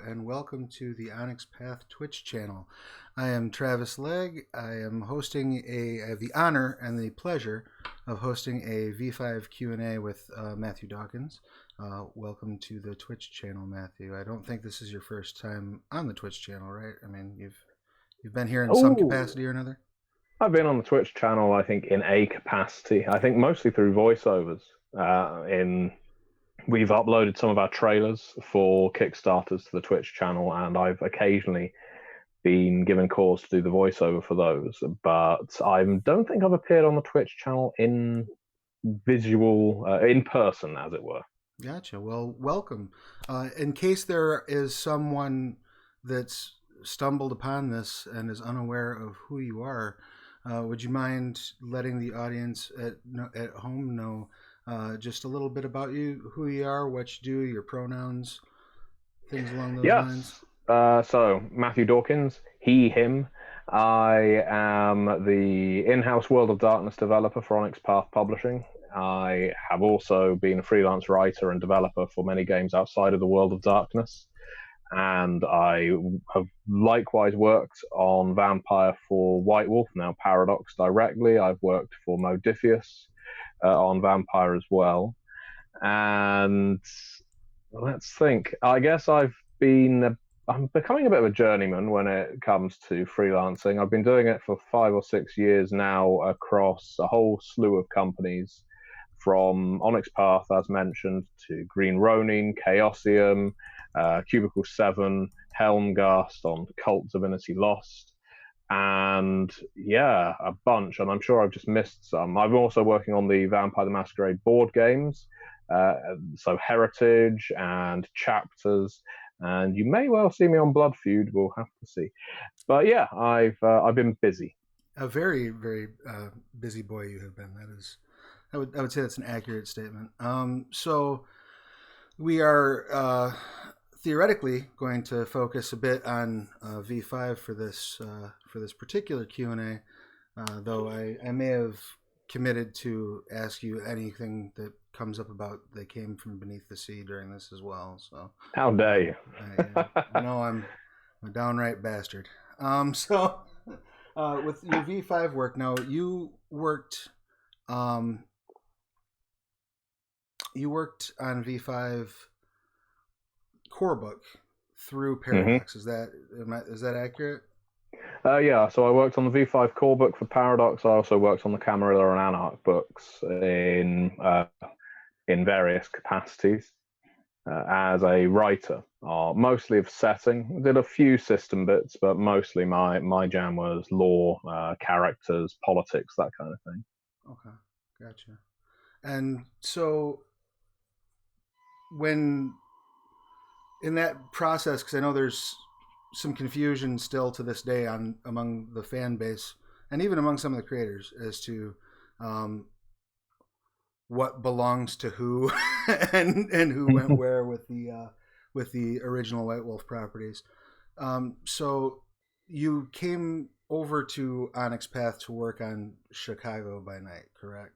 and welcome to the Onyx Path Twitch channel. I am Travis Legg. I am hosting I have the honor and the pleasure of hosting a V5 Q&A with Matthew Dawkins. Welcome to the Twitch channel, Matthew. I don't think this is your first time on the Twitch channel, right? I mean, you've been here in some capacity or another? I've been on the Twitch channel, I think, in a capacity. I think mostly through voiceovers. We've uploaded some of our trailers for Kickstarters to the Twitch channel, and I've occasionally been given calls to do the voiceover for those. But I don't think I've appeared on the Twitch channel in person, as it were. Gotcha. Well, welcome. In case there is someone that's stumbled upon this and is unaware of who you are, would you mind letting the audience at home know just a little bit about you, who you are, what you do, your pronouns, things along those lines? So, Matthew Dawkins, he, him. I am the in-house World of Darkness developer for Onyx Path Publishing. I have also been a freelance writer and developer for many games outside of the World of Darkness. And I have likewise worked on Vampire for White Wolf, now Paradox directly. I've worked for Modifius on Vampire as well. And let's think. I guess I'm becoming a bit of a journeyman when it comes to freelancing. I've been doing it for 5 or 6 years now across a whole slew of companies, from Onyx Path, as mentioned, to Green Ronin, Chaosium, Cubicle 7, Helmgast on Cult Divinity Lost, and yeah, a bunch, and I'm sure I've just missed some. I'm also working on the Vampire the Masquerade board games, so Heritage and Chapters, and you may well see me on Blood Feud. We'll have to see. But yeah, I've been busy. A very, very busy boy you have been. I would say that's an accurate statement. So we are theoretically going to focus a bit on V5 for this particular Q&A, though I may have committed to ask you anything that comes up about They Came From Beneath the Sea during this as well. So how dare you? I know I'm a downright bastard. So with your V5 work, now you worked on V5 core book through Paradox. Mm-hmm. Is that accurate? Yeah, so I worked on the V5 core book for Paradox. I also worked on the Camarilla and Anarch books in various capacities as a writer, mostly of setting. Did a few system bits, but mostly my jam was lore, characters, politics, that kind of thing. Okay, gotcha. And so when in that process, because I know there's some confusion still to this day among the fan base and even among some of the creators as to what belongs to who and who went where with the original White Wolf properties. So you came over to Onyx Path to work on Chicago by Night, correct?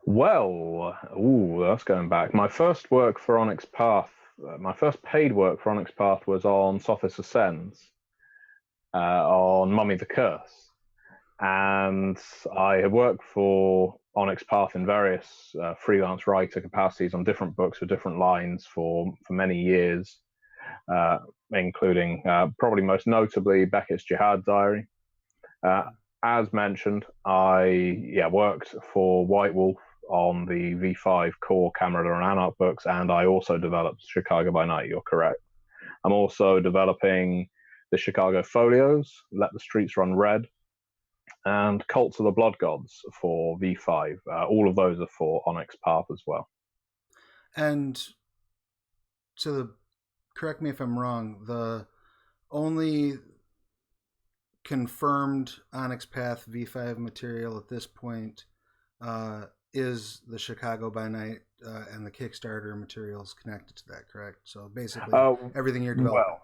Well, that's going back. My first work for Onyx Path, my first paid work for Onyx Path was on Sophis Ascends, on Mummy the Curse. And I had worked for Onyx Path in various freelance writer capacities on different books with different lines for many years, including probably most notably Beckett's Jihad Diary. As mentioned, I worked for White Wolf on the V5 core Camarilla and Anarch books, and I also developed Chicago by Night. You're correct. I'm also developing the Chicago Folios, Let the Streets Run Red, and Cults of the Blood Gods for V5. All of those are for Onyx Path as well. And correct me if I'm wrong, the only confirmed Onyx Path V5 material at this point is the Chicago by Night and the Kickstarter materials connected to that, correct? So basically everything you're developing.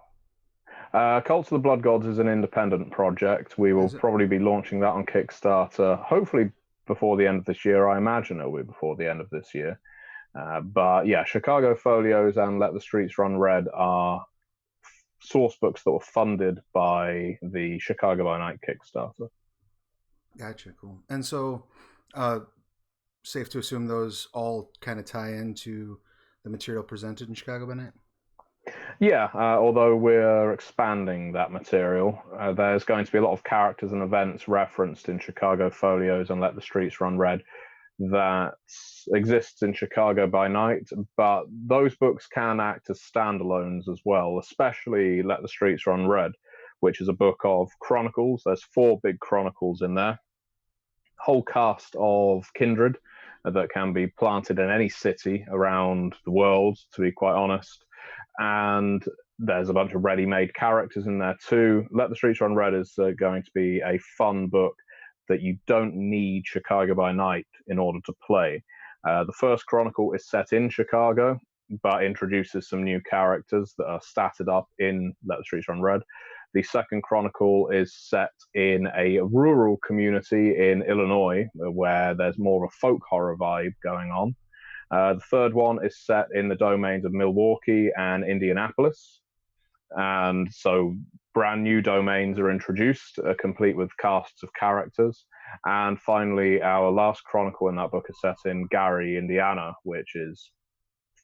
Cults of the Blood Gods is an independent project. We will probably be launching that on Kickstarter, hopefully before the end of this year. I imagine it will be before the end of this year. But yeah, Chicago Folios and Let the Streets Run Red are source books that were funded by the Chicago by Night Kickstarter. Gotcha, cool. And so, safe to assume those all kind of tie into the material presented in Chicago by Night? Yeah, although we're expanding that material, there's going to be a lot of characters and events referenced in Chicago Folios and Let the Streets Run Red that exists in Chicago by Night, but those books can act as standalones as well, especially Let the Streets Run Red, which is a book of chronicles. There's 4 big chronicles in there. Whole cast of kindred that can be planted in any city around the world, to be quite honest. And there's a bunch of ready-made characters in there too. Let the Streets Run Red is going to be a fun book that you don't need Chicago by Night in order to play. The first chronicle is set in Chicago, but introduces some new characters that are statted up in Let the Streets Run Red. The second chronicle is set in a rural community in Illinois, where there's more of a folk horror vibe going on. The third one is set in the domains of Milwaukee and Indianapolis. And so brand new domains are introduced, complete with casts of characters. And finally, our last chronicle in that book is set in Gary, Indiana, which is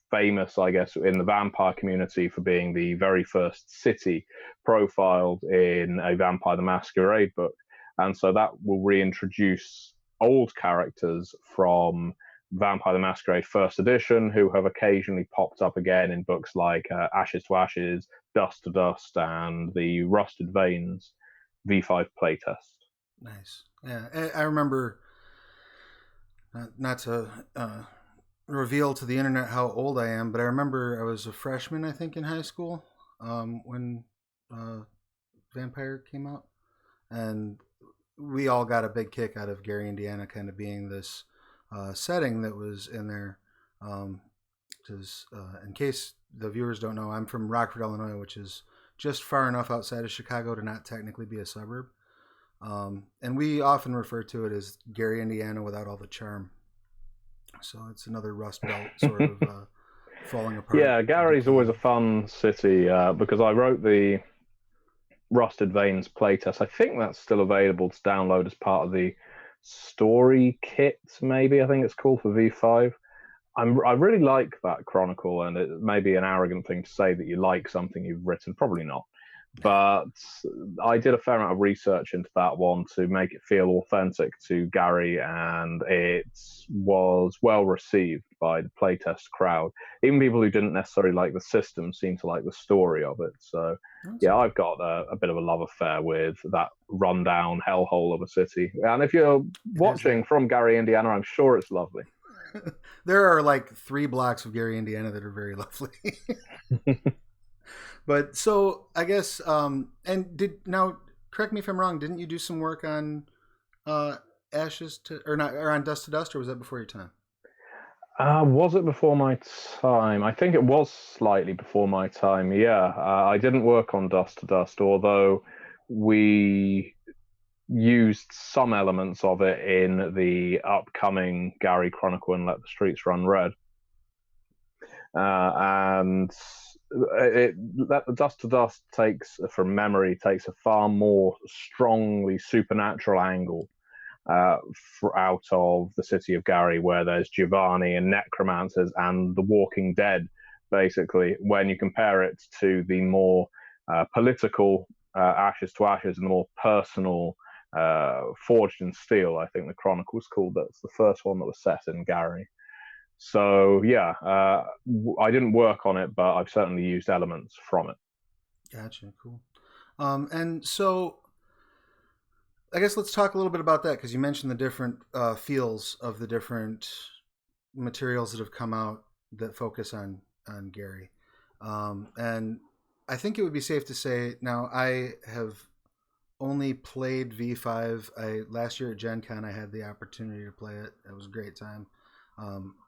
famous, I guess, in the vampire community for being the very first city profiled in a Vampire the Masquerade book. And so that will reintroduce old characters from Vampire the Masquerade First Edition, who have occasionally popped up again in books like Ashes to Ashes, Dust to Dust, and the Rusted Veins V5 playtest. Nice. Yeah, I remember, not to reveal to the internet how old I am, but I remember I was a freshman, I think, in high school when Vampire came out. And we all got a big kick out of Gary, Indiana kind of being this setting that was in there. Because in case the viewers don't know, I'm from Rockford, Illinois, which is just far enough outside of Chicago to not technically be a suburb. And we often refer to it as Gary, Indiana without all the charm. So it's another Rust Belt sort of falling apart. Yeah, Gary's always a fun city because I wrote the Rusted Veins playtest. I think that's still available to download as part of the story kit, maybe I think it's called, for V5. I really like that chronicle, and it may be an arrogant thing to say that you like something you've written. Probably not. But I did a fair amount of research into that one to make it feel authentic to Gary, and it was well received by the playtest crowd. Even people who didn't necessarily like the system seemed to like the story of it. So, yeah, I've got a bit of a love affair with that rundown hellhole of a city. And if you're watching from Gary, Indiana, I'm sure it's lovely. There are like 3 blocks of Gary, Indiana that are very lovely. But so I guess, now correct me if I'm wrong, didn't you do some work on Ashes to, or not, or on Dust to Dust, or was that before your time? Was it before my time? I think it was slightly before my time, yeah. I didn't work on Dust to Dust, although we used some elements of it in the upcoming Gary Chronicle and Let the Streets Run Red. And Let the Dust to Dust takes, from memory, takes a far more strongly supernatural angle out of the city of Gary, where there's Giovanni and necromancers and the Walking Dead, basically, when you compare it to the more political Ashes to Ashes and the more personal Forged in Steel, I think the Chronicle's called. That's the first one that was set in Gary. So, yeah, I didn't work on it, but I've certainly used elements from it. Gotcha, cool. And so I guess let's talk a little bit about that, because you mentioned the different feels of the different materials that have come out that focus on Gary. And I think it would be safe to say, now I have only played V5. Last year at Gen Con, I had the opportunity to play it. It was a great time.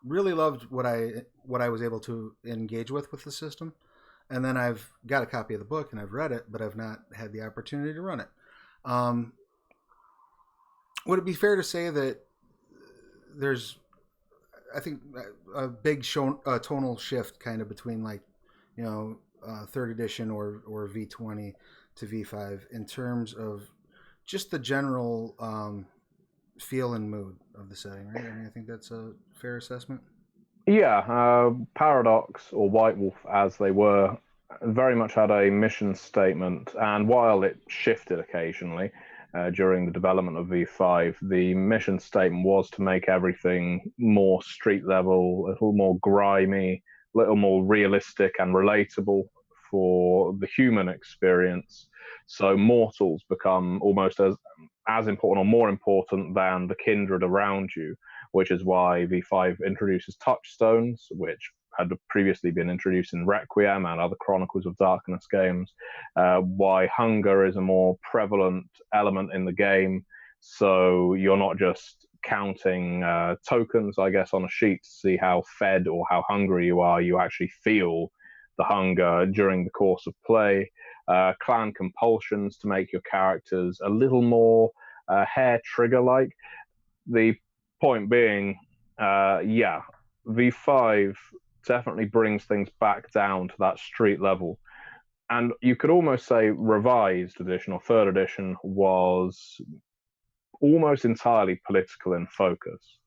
Really loved what I was able to engage with the system. And then I've got a copy of the book and I've read it, but I've not had the opportunity to run it. Would it be fair to say that there's, I think, a big tonal shift kind of between, like, third edition or V20 to V5 in terms of just the general feel and mood of the setting, right? I mean, I think that's a fair assessment. Yeah, Paradox, or White Wolf as they were, very much had a mission statement, and while it shifted occasionally during the development of V5, the mission statement was to make everything more street level, a little more grimy, a little more realistic and relatable for the human experience. So mortals become almost as important or more important than the kindred around you, which is why V5 introduces touchstones, which had previously been introduced in Requiem and other Chronicles of Darkness games, why hunger is a more prevalent element in the game. So you're not just counting tokens, I guess, on a sheet to see how fed or how hungry you are. You actually feel the hunger during the course of play. Clan compulsions to make your characters a little more hair trigger like. The point being, yeah, V5 definitely brings things back down to that street level. And you could almost say revised edition or third edition was almost entirely political in focus.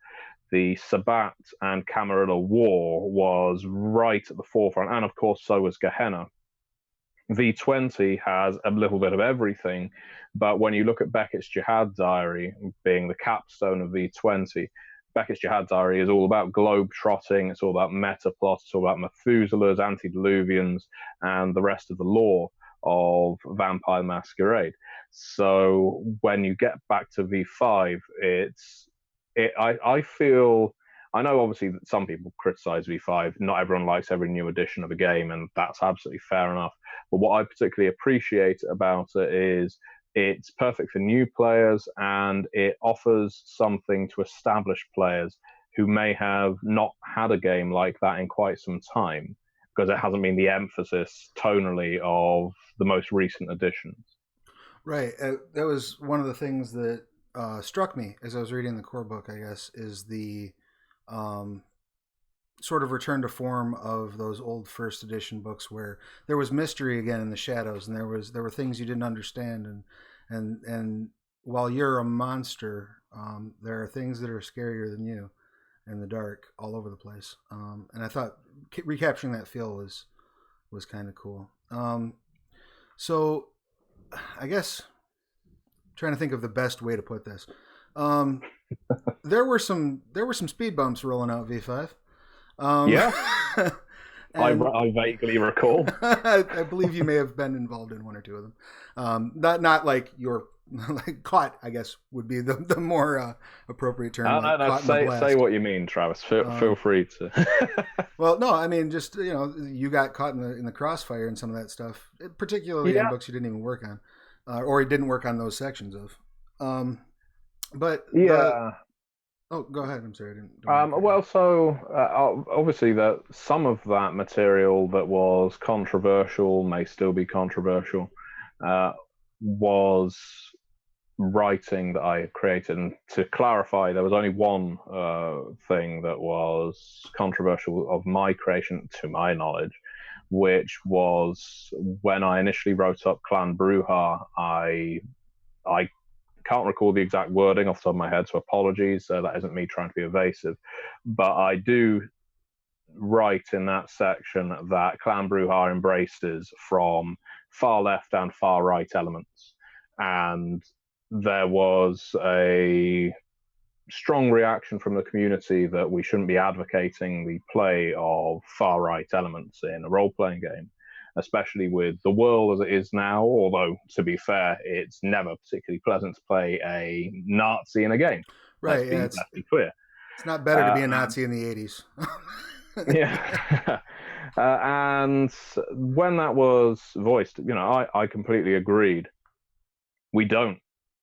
The Sabbat and Camarilla war was right at the forefront, and of course, so was Gehenna. V20 has a little bit of everything, but when you look at Beckett's Jihad Diary being the capstone of V20, Beckett's Jihad Diary is all about globe trotting, it's all about meta plots, it's all about Methuselahs, antediluvians, and the rest of the lore of Vampire Masquerade. So when you get back to V5, I feel, I know obviously that some people criticize V5. Not everyone likes every new edition of a game, and that's absolutely fair enough. But what I particularly appreciate about it is it's perfect for new players, and it offers something to established players who may have not had a game like that in quite some time, because it hasn't been the emphasis tonally of the most recent editions. Right. That was one of the things that struck me as I was reading the core book, I guess, is the um, sort of return to form of those old first edition books where there was mystery again in the shadows, and there were things you didn't understand, and while you're a monster, there are things that are scarier than you in the dark all over the place. And I thought recapturing that feel was kind of cool. So I guess trying to think of the best way to put this. Um, there were some speed bumps rolling out V5. Yeah, And I vaguely recall. I believe you may have been involved in one or two of them. Not like you're like caught, I guess would be the more appropriate term, like No, caught in the say blast. what you mean, Travis. Feel free to. Well, no, I mean just you got caught in the crossfire and some of that stuff, particularly in Yeah, books you didn't even work on, or you didn't work on those sections of. Um, but the yeah. oh, go ahead. I'm sorry, I don't mean to cut you Well, off. so obviously that some of that material that was controversial may still be controversial. Uh, was writing that I had created, and to clarify, there was only one thing that was controversial of my creation, to my knowledge, which was when I initially wrote up Clan Bruja. I can't recall the exact wording off the top of my head, so apologies. That isn't me trying to be evasive, but I do write in that section that Clan Bruja embraces from far left and far right elements, and there was a strong reaction from the community that we shouldn't be advocating the play of far right elements in a role playing game, especially with the world as it is now. Although, to be fair, it's never particularly pleasant to play a Nazi in a game. Right? Yeah, Let's be clear. it's not better to be a Nazi in the '80s. Yeah. And when that was voiced, I completely agreed. We don't,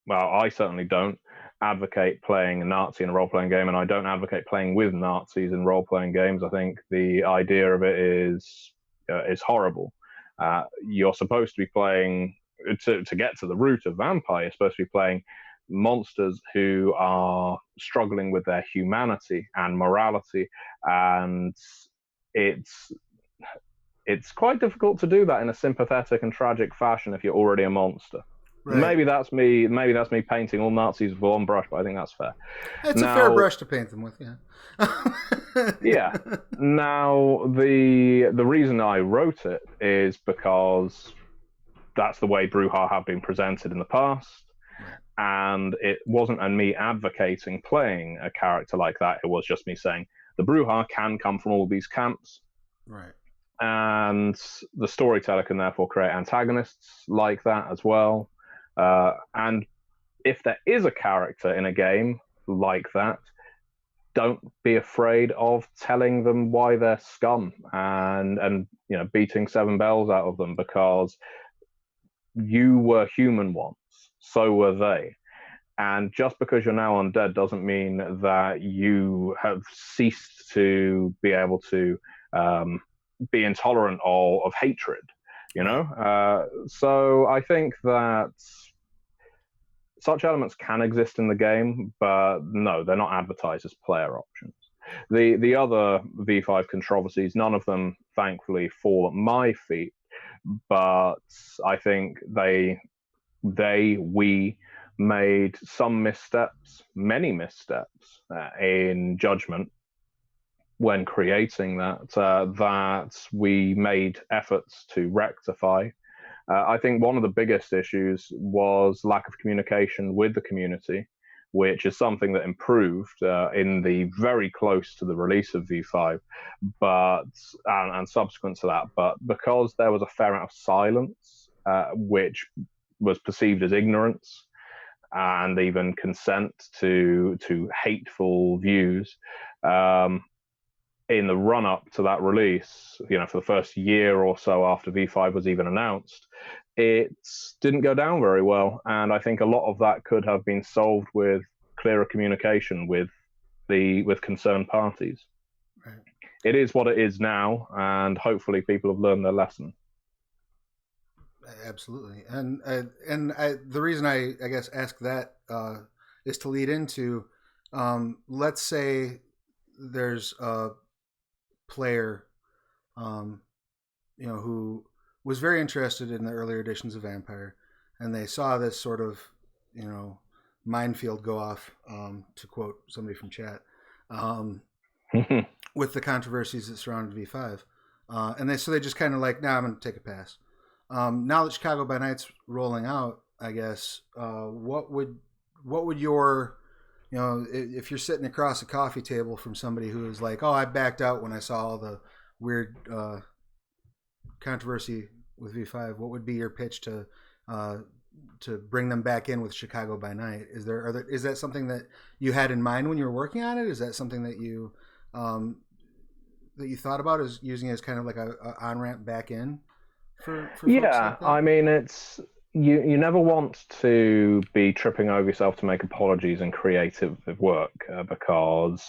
well, I certainly don't advocate playing a Nazi in a role playing game, and I don't advocate playing with Nazis in role playing games. I think the idea of it is horrible. You're supposed to be playing to get to the root of vampire. You're supposed to be playing monsters who are struggling with their humanity and morality, and it's it's quite difficult to do that in a sympathetic and tragic fashion if you're already a monster. Right. Maybe that's me. Maybe that's me painting all Nazis with one brush, but I think that's fair. It's a fair brush to paint them with, yeah. Yeah. Now the reason I wrote it is because that's the way Bruja have been presented in the past, and it wasn't me advocating playing a character like that. It was just me saying the Bruja can come from all these camps, right? And the storyteller can therefore create antagonists like that as well. And if there is a character in a game like that, don't be afraid of telling them why they're scum and beating seven bells out of them, because you were human once, so were they. And just because you're now undead doesn't mean that you have ceased to be able to be intolerant of hatred, so I think that such elements can exist in the game, but no, they're not advertised as player options. The other V5 controversies, none of them thankfully fall at my feet, but I think we made some missteps, many missteps in judgment when creating that we made efforts to rectify. I think one of the biggest issues was lack of communication with the community, which is something that improved in the very close to the release of V5, and subsequent to that. But because there was a fair amount of silence, which was perceived as ignorance and even consent to hateful views, in the run-up to that release, for the first year or so after V5 was even announced, it didn't go down very well. And I think a lot of that could have been solved with clearer communication with concerned parties. Right. It is what it is now, and hopefully people have learned their lesson. Absolutely. And the reason I guess ask that is to lead into, let's say there's a player, who was very interested in the earlier editions of Vampire, and they saw this sort of, minefield go off, to quote somebody from chat, with the controversies that surrounded V5, and they just kind of like, nah, I'm going to take a pass. Now that Chicago by Night's rolling out, I guess, what would your, if you're sitting across a coffee table from somebody who is like, oh, I backed out when I saw all the weird controversy with V5, what would be your pitch to bring them back in with Chicago by Night? Is that something that you had in mind when you were working on it? Is that something that you thought about as using it as kind of like a on-ramp back in? For yeah, like I mean, it's you never want to be tripping over yourself to make apologies in creative work, because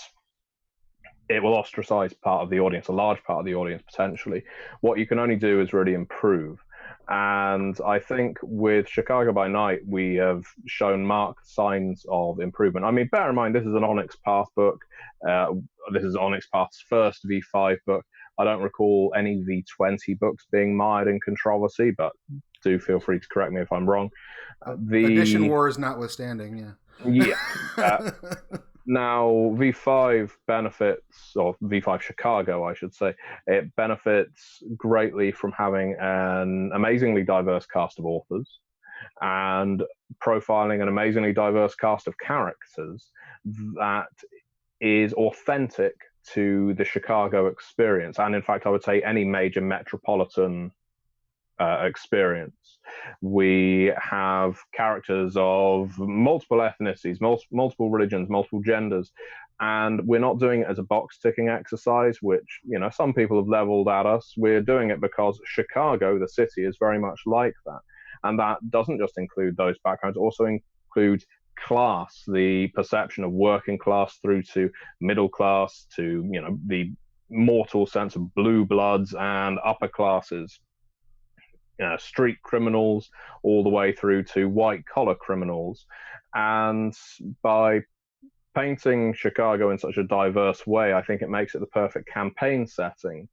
it will ostracize part of the audience, a large part of the audience potentially. What you can only do is really improve. And I think with Chicago by Night, we have shown marked signs of improvement. I mean, bear in mind, this is an Onyx Path book. This is Onyx Path's first V5 book. I don't recall any V20 books being mired in controversy, but do feel free to correct me if I'm wrong. Edition wars notwithstanding, yeah. Yeah. Now, V5 benefits, or V5 Chicago, I should say, it benefits greatly from having an amazingly diverse cast of authors and profiling an amazingly diverse cast of characters that is authentic to the Chicago experience. And in fact, I would say any major metropolitan experience. We have characters of multiple ethnicities, multiple religions, multiple genders, and we're not doing it as a box ticking exercise, which some people have leveled at us. We're doing it because Chicago, the city, is very much like that, and that doesn't just include those backgrounds; it also includes class, the perception of working class through to middle class, to the mortal sense of blue bloods and upper classes. Street criminals all the way through to white collar criminals. And by painting Chicago in such a diverse way, I think it makes it the perfect campaign setting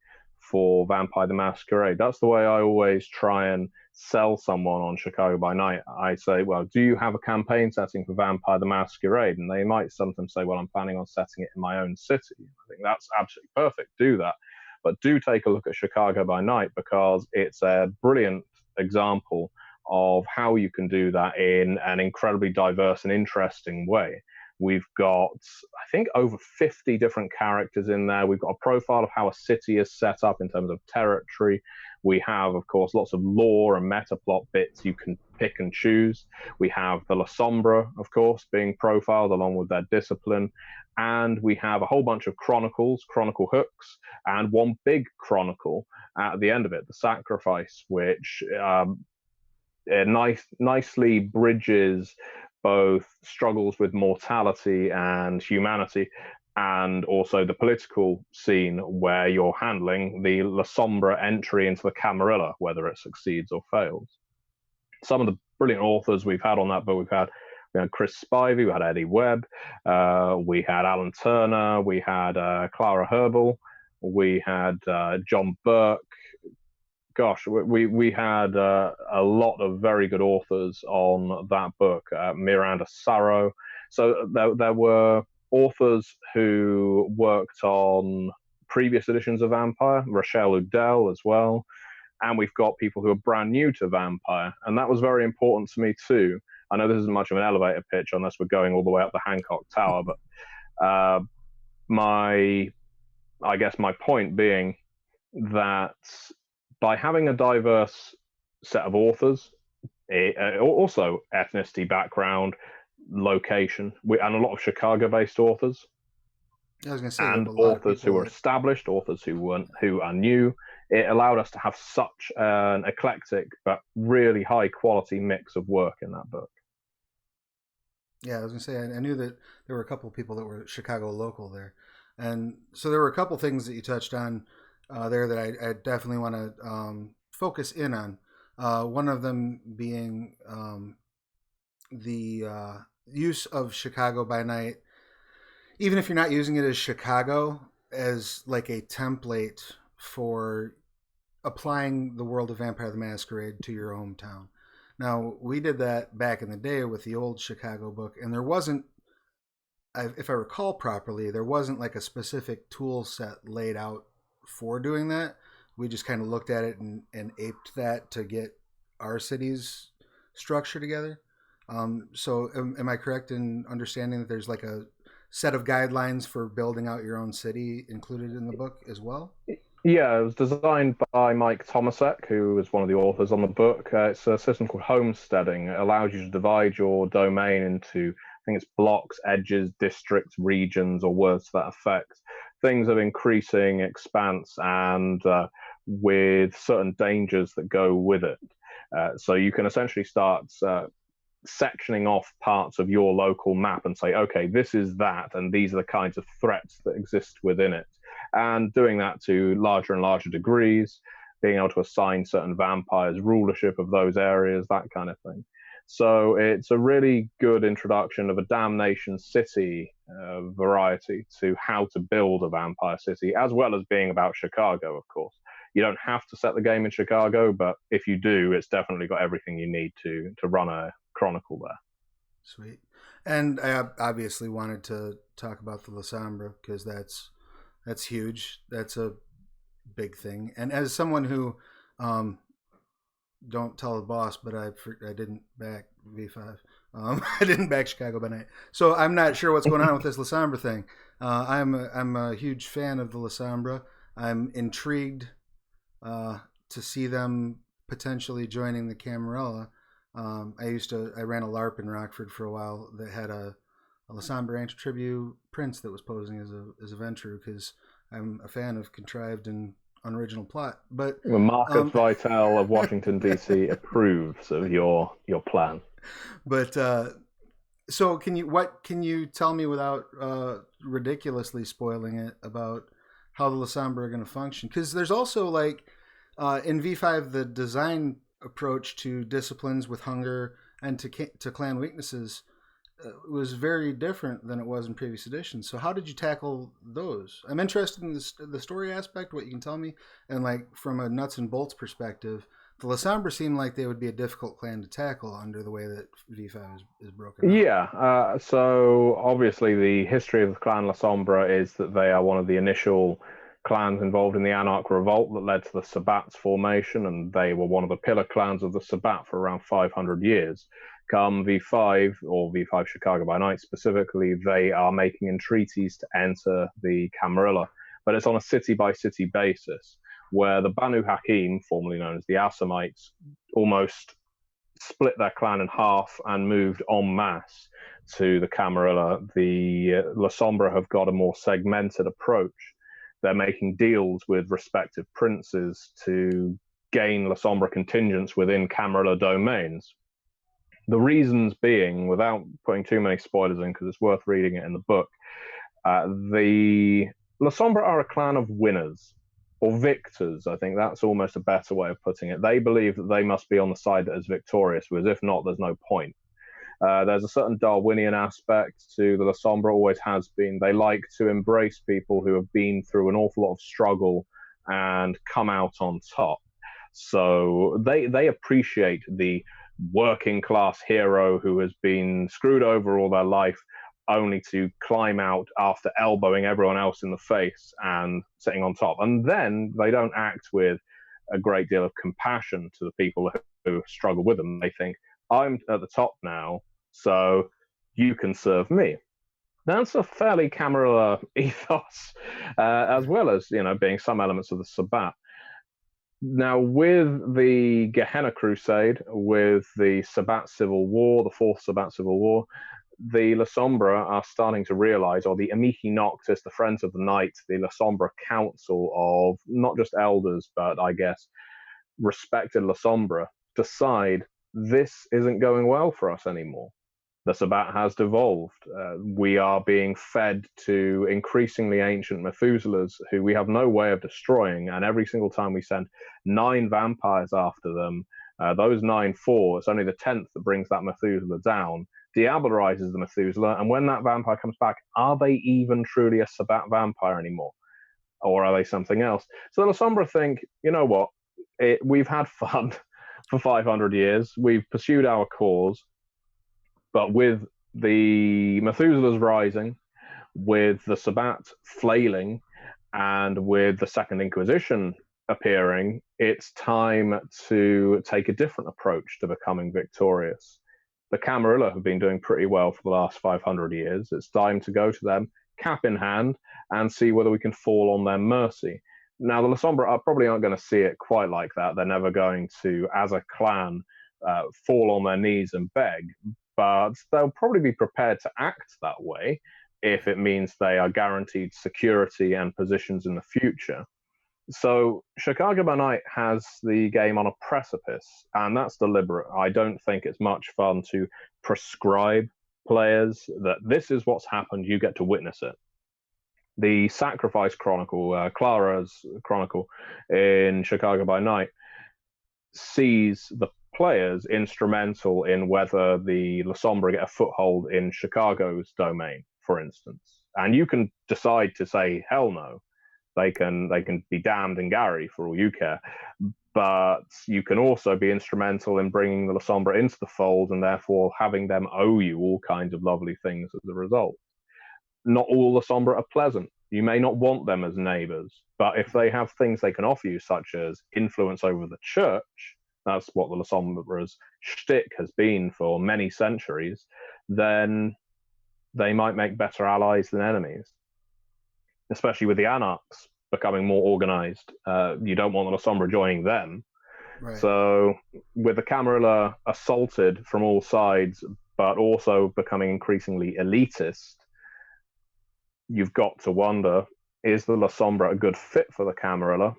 for Vampire the Masquerade. That's the way I always try and sell someone on Chicago by Night. I say, well, do you have a campaign setting for Vampire the Masquerade? And they might sometimes say, well, I'm planning on setting it in my own city. I think that's absolutely perfect. Do that. But do take a look at Chicago by Night, because it's a brilliant example of how you can do that in an incredibly diverse and interesting way. We've got, I think, over 50 different characters in there. We've got a profile of how a city is set up in terms of territory. We have, of course, lots of lore and meta plot bits you can pick and choose. We have the Lasombra, of course, being profiled along with their discipline. And we have a whole bunch of chronicles, chronicle hooks, and one big chronicle at the end of it, the Sacrifice, which nicely bridges both struggles with mortality and humanity, and also the political scene where you're handling the Lasombra entry into the Camarilla, whether it succeeds or fails. Some of the brilliant authors we've had on that book, we had Chris Spivey, we had Eddie Webb, we had Alan Turner, we had Clara Herbal, we had John Burke. Gosh, we had a lot of very good authors on that book. Miranda Sarro. So there were authors who worked on previous editions of Vampire, Rochelle Udell as well. And we've got people who are brand new to Vampire. And that was very important to me too. I know this isn't much of an elevator pitch unless we're going all the way up the Hancock Tower, but I guess my point being that by having a diverse set of authors, also ethnicity, background, location, and a lot of Chicago-based authors, I was going to say, and authors who are established, authors who are new, it allowed us to have such an eclectic but really high-quality mix of work in that book. Yeah, I was going to say, I knew that there were a couple of people that were Chicago local there. And so there were a couple things that you touched on there that I definitely want to focus in on. One of them being the use of Chicago by Night, even if you're not using it as Chicago, as like a template for applying the world of Vampire the Masquerade to your hometown. Now, we did that back in the day with the old Chicago book, and there wasn't, if I recall properly, there wasn't like a specific tool set laid out for doing that. We just kind of looked at it and aped that to get our city's structure together. So am I correct in understanding that there's like a set of guidelines for building out your own city included in the book as well? Yeah, it was designed by Mike Tomasek, who was one of the authors on the book. It's a system called homesteading. It allows you to divide your domain into, I think it's blocks, edges, districts, regions, or words to that effect. Things of increasing expanse and with certain dangers that go with it. So you can essentially start sectioning off parts of your local map and say, okay, this is that, and these are the kinds of threats that exist within it. And doing that to larger and larger degrees, being able to assign certain vampires rulership of those areas, that kind of thing. So it's a really good introduction of a Damnation City variety to how to build a vampire city, as well as being about Chicago, of course. You don't have to set the game in Chicago, but if you do, it's definitely got everything you need to run a chronicle there. Sweet. And I obviously wanted to talk about the Lasombra, because that's huge. That's a big thing. And as someone who, don't tell the boss, but I didn't back V5. I didn't back Chicago by Night. So I'm not sure what's going on with this Lasombra thing. I'm a huge fan of the Lasombra. I'm intrigued to see them potentially joining the Camarilla. I ran a LARP in Rockford for a while that had a Lasombra Antitribu prince that was posing as a Ventrue, because I'm a fan of contrived and unoriginal plot. But Marcus Vitale of Washington D.C. approves of your plan. But so what can you tell me without ridiculously spoiling it about how the Lasombra are going to function? Because there's also like in V5 the design approach to disciplines with hunger and to clan weaknesses was very different than it was in previous editions. So how did you tackle those? I'm interested in the story aspect, what you can tell me, and like from a nuts and bolts perspective, the Lasombra seemed like they would be a difficult clan to tackle under the way that V5 is broken up. Yeah, so obviously the history of the clan Lasombra is that they are one of the initial clans involved in the Anarch Revolt that led to the Sabbat's formation, and they were one of the pillar clans of the Sabbat for around 500 years. Come V5, or V5 Chicago by Night specifically, they are making entreaties to enter the Camarilla, but it's on a city-by-city basis, where the Banu Hakim, formerly known as the Assamites, almost split their clan in half and moved en masse to the Camarilla. The Lasombra have got a more segmented approach. They're making deals with respective princes to gain Lasombra contingents within Camarilla domains. The reasons being, without putting too many spoilers in, because it's worth reading it in the book, the Lasombra are a clan of winners, or victors. I think that's almost a better way of putting it. They believe that they must be on the side that is victorious, whereas if not, there's no point. There's a certain Darwinian aspect to the Lasombra, always has been. They like to embrace people who have been through an awful lot of struggle and come out on top. So they appreciate the working class hero who has been screwed over all their life, only to climb out after elbowing everyone else in the face and sitting on top. And then they don't act with a great deal of compassion to the people who struggle with them. They think, I'm at the top now, so you can serve me. That's a fairly Camarilla ethos, as well as, being some elements of the Sabbat. Now, with the Gehenna Crusade, with the Sabbat Civil War, the Fourth Sabbat Civil War, the Lasombra are starting to realize, or the Amici Noctis, the Friends of the Night, the Lasombra Council of not just elders, but I guess respected Lasombra, decide this isn't going well for us anymore. The Sabbat has devolved. We are being fed to increasingly ancient Methuselahs who we have no way of destroying, and every single time we send 9 vampires after them, those 9 fall. It's only the 10th that brings that Methuselah down, diabolizes the Methuselah, and when that vampire comes back, are they even truly a Sabbat vampire anymore? Or are they something else? So the Lasombra think, you know what, we've had fun for 500 years, we've pursued our cause, but with the Methuselahs rising, with the Sabbat flailing, and with the Second Inquisition appearing, it's time to take a different approach to becoming victorious. The Camarilla have been doing pretty well for the last 500 years. It's time to go to them, cap in hand, and see whether we can fall on their mercy. Now, the Lasombra probably aren't going to see it quite like that. They're never going to, as a clan, fall on their knees and beg, but they'll probably be prepared to act that way if it means they are guaranteed security and positions in the future. So Chicago by Night has the game on a precipice, and that's deliberate. I don't think it's much fun to prescribe players that this is what's happened, you get to witness it. The Sacrifice Chronicle, Clara's Chronicle in Chicago by Night, sees the players instrumental in whether the Lasombra get a foothold in Chicago's domain, for instance. And you can decide to say, hell no. They can be damned in Gary for all you care. But you can also be instrumental in bringing the Lasombra into the fold and therefore having them owe you all kinds of lovely things as a result. Not all Lasombra are pleasant. You may not want them as neighbors, but if they have things they can offer you, such as influence over the church, that's what the Lasombra's shtick has been for many centuries, then they might make better allies than enemies. Especially with the Anarchs becoming more organized. You don't want the Lasombra joining them. Right. So with the Camarilla assaulted from all sides, but also becoming increasingly elitist, you've got to wonder, is the Lasombra a good fit for the Camarilla?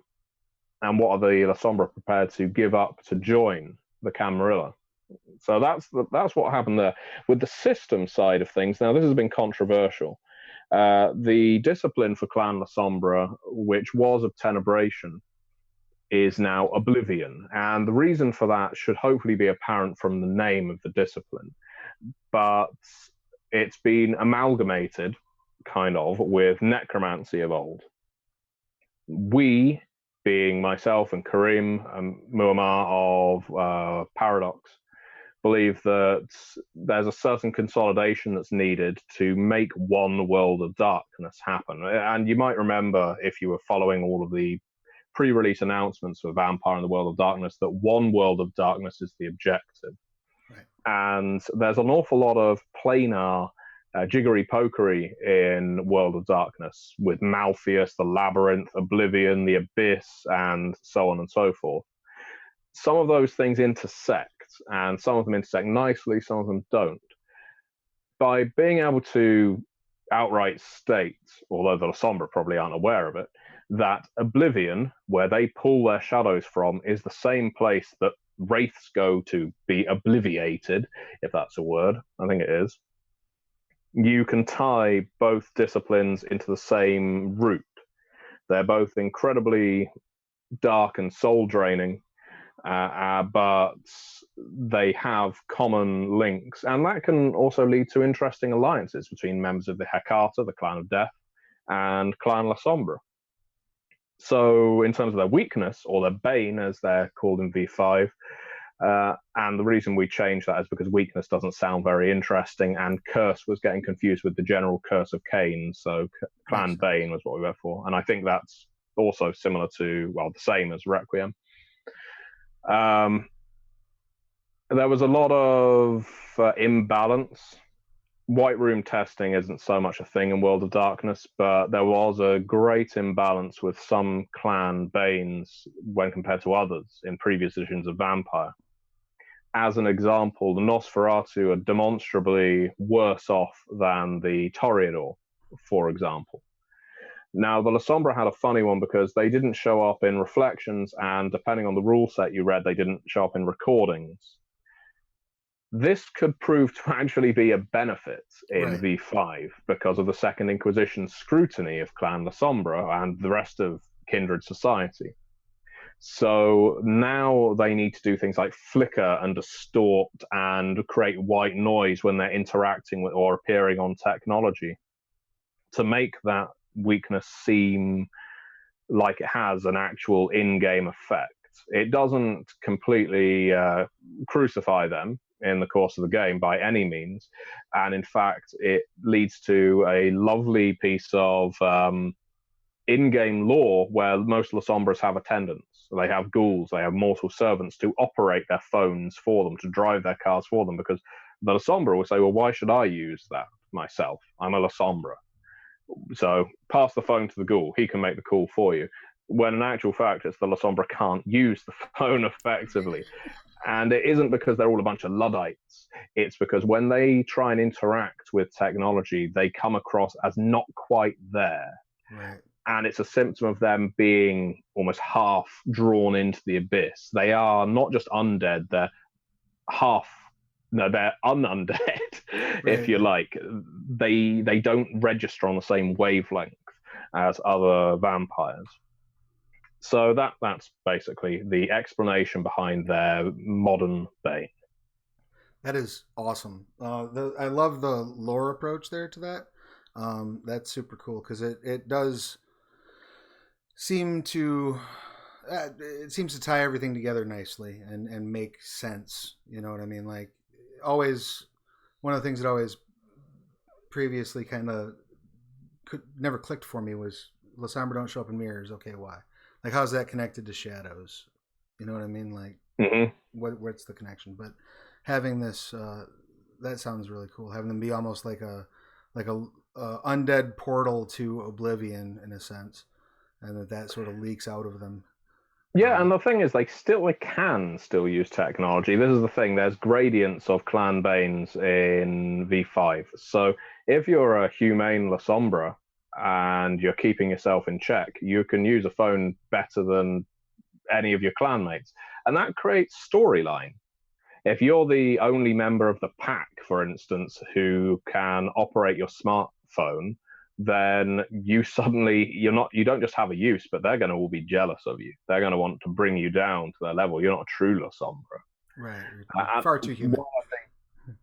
And what are the Lasombra prepared to give up to join the Camarilla? So that's what happened there. With the system side of things, now this has been controversial. The discipline for Clan Lasombra, which was of Tenebration, is now Oblivion. And the reason for that should hopefully be apparent from the name of the discipline. But it's been amalgamated, kind of, with necromancy of old. We, being myself and Karim and Muammar of Paradox, believe that there's a certain consolidation that's needed to make one world of darkness happen. And you might remember, if you were following all of the pre-release announcements for Vampire and the World of Darkness, that one world of darkness is the objective. Right. And there's an awful lot of planar jiggery-pokery in World of Darkness, with Malpheus, the Labyrinth, Oblivion, the Abyss, and so on and so forth. Some of those things intersect, and some of them intersect nicely, some of them don't. By being able to outright state, although the Lasombra probably aren't aware of it, that Oblivion, where they pull their shadows from, is the same place that Wraiths go to be obliviated, if that's a word. I think it is. You can tie both disciplines into the same root. They're both incredibly dark and soul-draining, but they have common links, and that can also lead to interesting alliances between members of the Hecata, the Clan of Death, and Clan Lasombra. So in terms of their weakness, or their bane as they're called in V5, and the reason we changed that is because weakness doesn't sound very interesting, and curse was getting confused with the general curse of Cain, so Clan Bane was what we went for. And I think that's also similar to, well, the same as Requiem. There was a lot of imbalance. White room testing isn't so much a thing in World of Darkness, but there was a great imbalance with some clan Banes when compared to others in previous editions of Vampire. As an example, the Nosferatu are demonstrably worse off than the Toreador, for example. Now, the Lasombra had a funny one because they didn't show up in reflections, and depending on the rule set you read, they didn't show up in recordings. This could prove to actually be a benefit in V5 because of the Second Inquisition's scrutiny of Clan Lasombra and the rest of Kindred Society. So now they need to do things like flicker and distort and create white noise when they're interacting with or appearing on technology to make that weakness seem like it has an actual in-game effect. It doesn't completely crucify them in the course of the game by any means, and in fact it leads to a lovely piece of in-game lore where most Lasombras have attendants. They have ghouls, they have mortal servants to operate their phones for them, to drive their cars for them, because the Lasombra will say, well, why should I use that myself? I'm a Lasombra. So pass the phone to the ghoul, he can make the call for you. When in actual fact, it's the Lasombra can't use the phone effectively. And it isn't because they're all a bunch of Luddites. It's because when they try and interact with technology, they come across as not quite there. Right. And it's a symptom of them being almost half drawn into the abyss. They are not just undead, they're they're unundead, if you like. They don't register on the same wavelength as other vampires. So that's basically the explanation behind their modern Bane. That is awesome. I love the lore approach there to that. That's super cool because it does seem to tie everything together nicely and make sense. You know what I mean? Like, always, one of the things that always previously kind of never clicked for me was Lasombra don't show up in mirrors. Okay, why? Like, how's that connected to shadows? You know what I mean? Like, what's the connection? But having this, that sounds really cool. Having them be almost like a undead portal to Oblivion in a sense, and that sort of leaks out of them. Yeah, and the thing is, they can still use technology. This is the thing. There's gradients of Clan Banes in V5. So if you're a humane Lasombra and you're keeping yourself in check, you can use a phone better than any of your clanmates. And that creates storyline. If you're the only member of the pack, for instance, who can operate your smartphone, then you don't just have a use, but they're going to all be jealous of you. They're going to want to bring you down to their level. You're not a true Lasombra. Right. Far too human.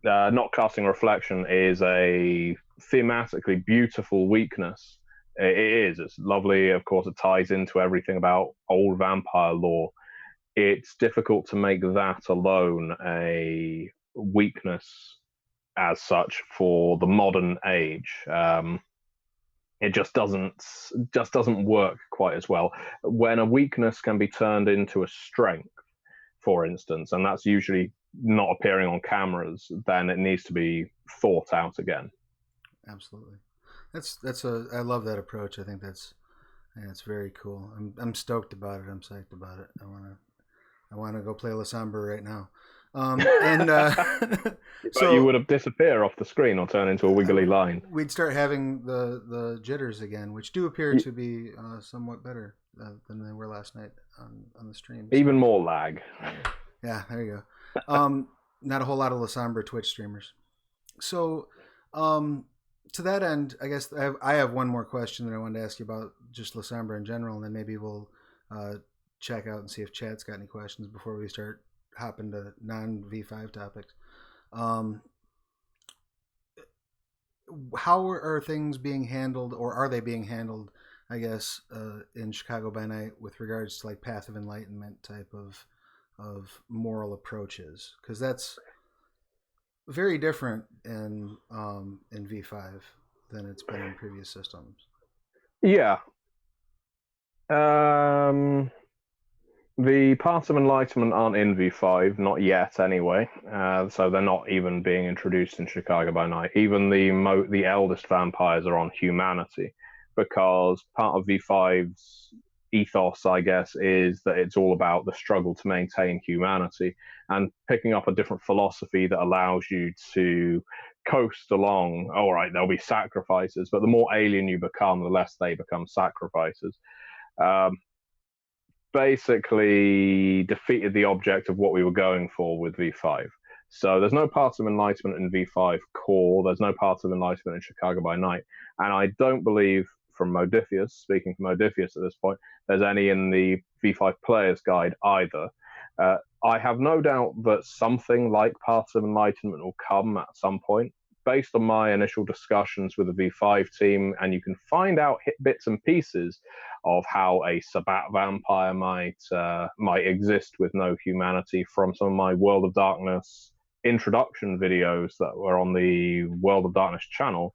not casting reflection is a thematically beautiful weakness. It is. It's lovely. Of course, it ties into everything about old vampire lore. It's difficult to make that alone a weakness as such for the modern age. It just doesn't work quite as well. When a weakness can be turned into a strength, for instance, and that's usually not appearing on cameras, then it needs to be thought out again. Absolutely. I love that approach. I think that's very cool. I'm stoked about it. I'm psyched about it. I wanna go play Lasombra right now. And So you would have disappear off the screen or turn into a wiggly line. We'd start having the jitters again, which do appear to be somewhat better than they were last night on the stream. So. Even more lag. Yeah, there you go. Not a whole lot of Lasombra Twitch streamers. So, to that end, I guess I have one more question that I wanted to ask you about just Lasombra in general, and then maybe we'll check out and see if chat's got any questions before we start hopping to non V5 topics. How are things being handled, or are they being handled, I guess, in Chicago by Night with regards to like Path of Enlightenment type of moral approaches? Because that's very different in V5 than it's been in previous systems. Yeah. The Paths of Enlightenment aren't in V5, not yet anyway, so they're not even being introduced in Chicago by Night. Even the eldest vampires are on humanity, because part of V5's ethos, I guess, is that it's all about the struggle to maintain humanity, and picking up a different philosophy that allows you to coast along. All right, there'll be sacrifices, but the more alien you become, the less they become sacrifices. Basically defeated the object of what we were going for with V5. So there's no Paths of Enlightenment in V5 core. There's no Paths of Enlightenment in Chicago by Night. And I don't believe, from Modiphius, speaking from Modiphius at this point, there's any in the V5 Player's Guide either. I have no doubt that something like Paths of Enlightenment will come at some point, based on my initial discussions with the V5 team, and you can find out bits and pieces of how a Sabbat vampire might exist with no humanity from some of my World of Darkness introduction videos that were on the World of Darkness channel.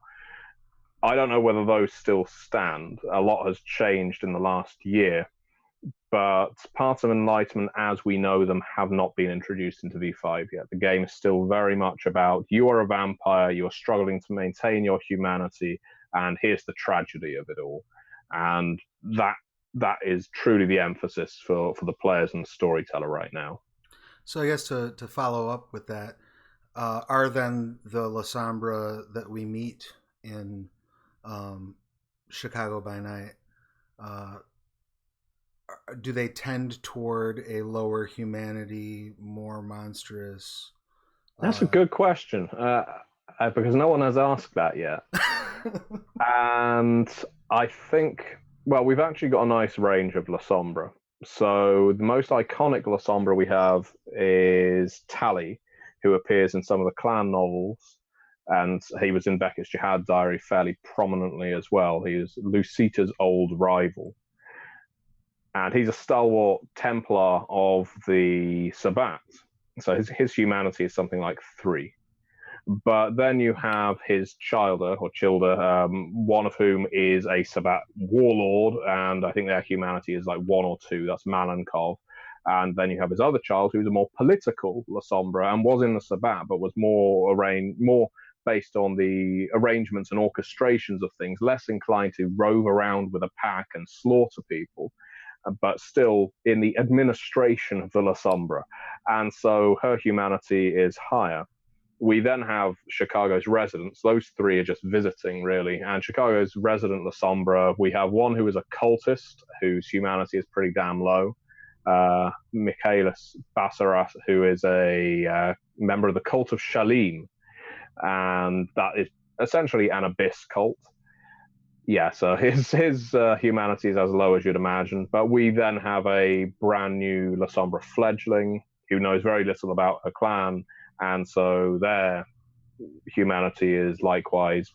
I don't know whether those still stand. A lot has changed in the last year, but Paths of Enlightenment as we know them have not been introduced into V5 yet. The game is still very much about you are a vampire, you are struggling to maintain your humanity, and here's the tragedy of it all. And that is truly the emphasis for the players and the storyteller right now. So I guess to follow up with that, are then the Lasombra that we meet in Chicago by Night, do they tend toward a lower humanity, more monstrous? That's a good question, because no one has asked that yet. And I think, well, we've actually got a nice range of Lasombra. So the most iconic Lasombra we have is Tally, who appears in some of the Clan novels, and he was in Beckett's Jihad Diary fairly prominently as well. He is Lucita's old rival. And he's a stalwart Templar of the Sabbat. So his humanity is something like 3. But then you have his Childer, one of whom is a Sabbat warlord, and I think their humanity is like 1 or 2. That's Malankov. And then you have his other child, who's a more political Lasombra, and was in the Sabbat, but was more based on the arrangements and orchestrations of things, less inclined to rove around with a pack and slaughter people, but still in the administration of the Lasombra. And so her humanity is higher. We then have Chicago's residents. Those 3 are just visiting, really. And Chicago's resident Lasombra, we have one who is a cultist, whose humanity is pretty damn low. Michaelis Bassarat, who is a member of the cult of Shalim. And that is essentially an abyss cult. Yeah, so his humanity is as low as you'd imagine. But we then have a brand new Lasombra fledgling who knows very little about her clan and so their humanity is likewise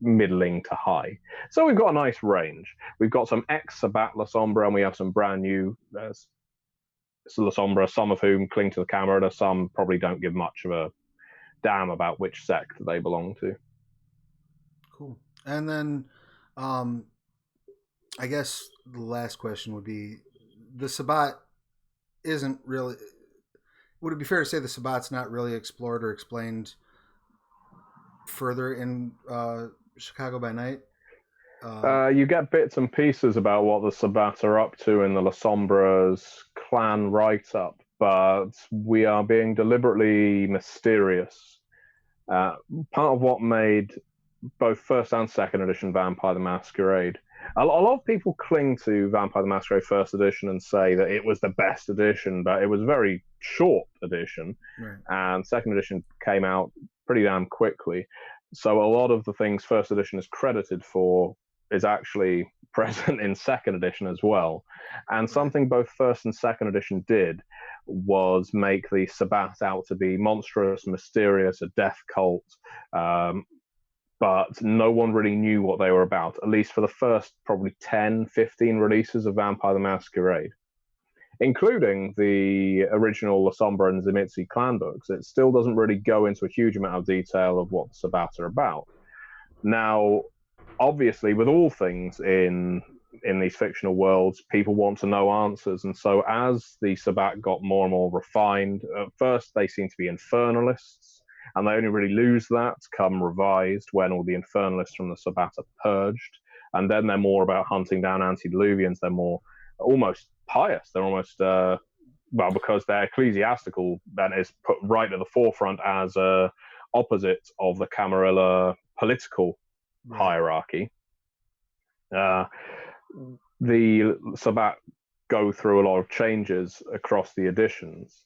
middling to high. So we've got a nice range. We've got some ex-Sabbat Lasombra, and we have some brand new Lasombra, some of whom cling to the Camarilla, some probably don't give much of a damn about which sect they belong to. Cool. And then I guess the last question would be, the Sabbat isn't really... Would it be fair to say the Sabbat's not really explored or explained further in Chicago by Night? You get bits and pieces about what the Sabbat are up to in the Lasombra's clan write-up, but we are being deliberately mysterious. Part of what made both first and second edition Vampire the Masquerade. A lot of people cling to Vampire the Masquerade first edition and say that it was the best edition, but it was a very short edition, right. And second edition came out pretty damn quickly. So a lot of the things first edition is credited for is actually present in second edition as well. And something both first and second edition did was make the Sabbat out to be monstrous, mysterious, a death cult, but no one really knew what they were about, at least for the first probably 10, 15 releases of Vampire the Masquerade, including the original Lasombra and Tzimisce clan books. It still doesn't really go into a huge amount of detail of what the Sabbat are about. Now, obviously, with all things in these fictional worlds, people want to know answers, and so as the Sabbat got more and more refined, at first they seem to be infernalists, and they only really lose that come revised when all the infernalists from the Sabbat are purged, and then they're more about hunting down antediluvians. They're more almost pious. They're almost because they're ecclesiastical, that is put right at the forefront as a opposite of the Camarilla political hierarchy. The Sabbat go through a lot of changes across the editions.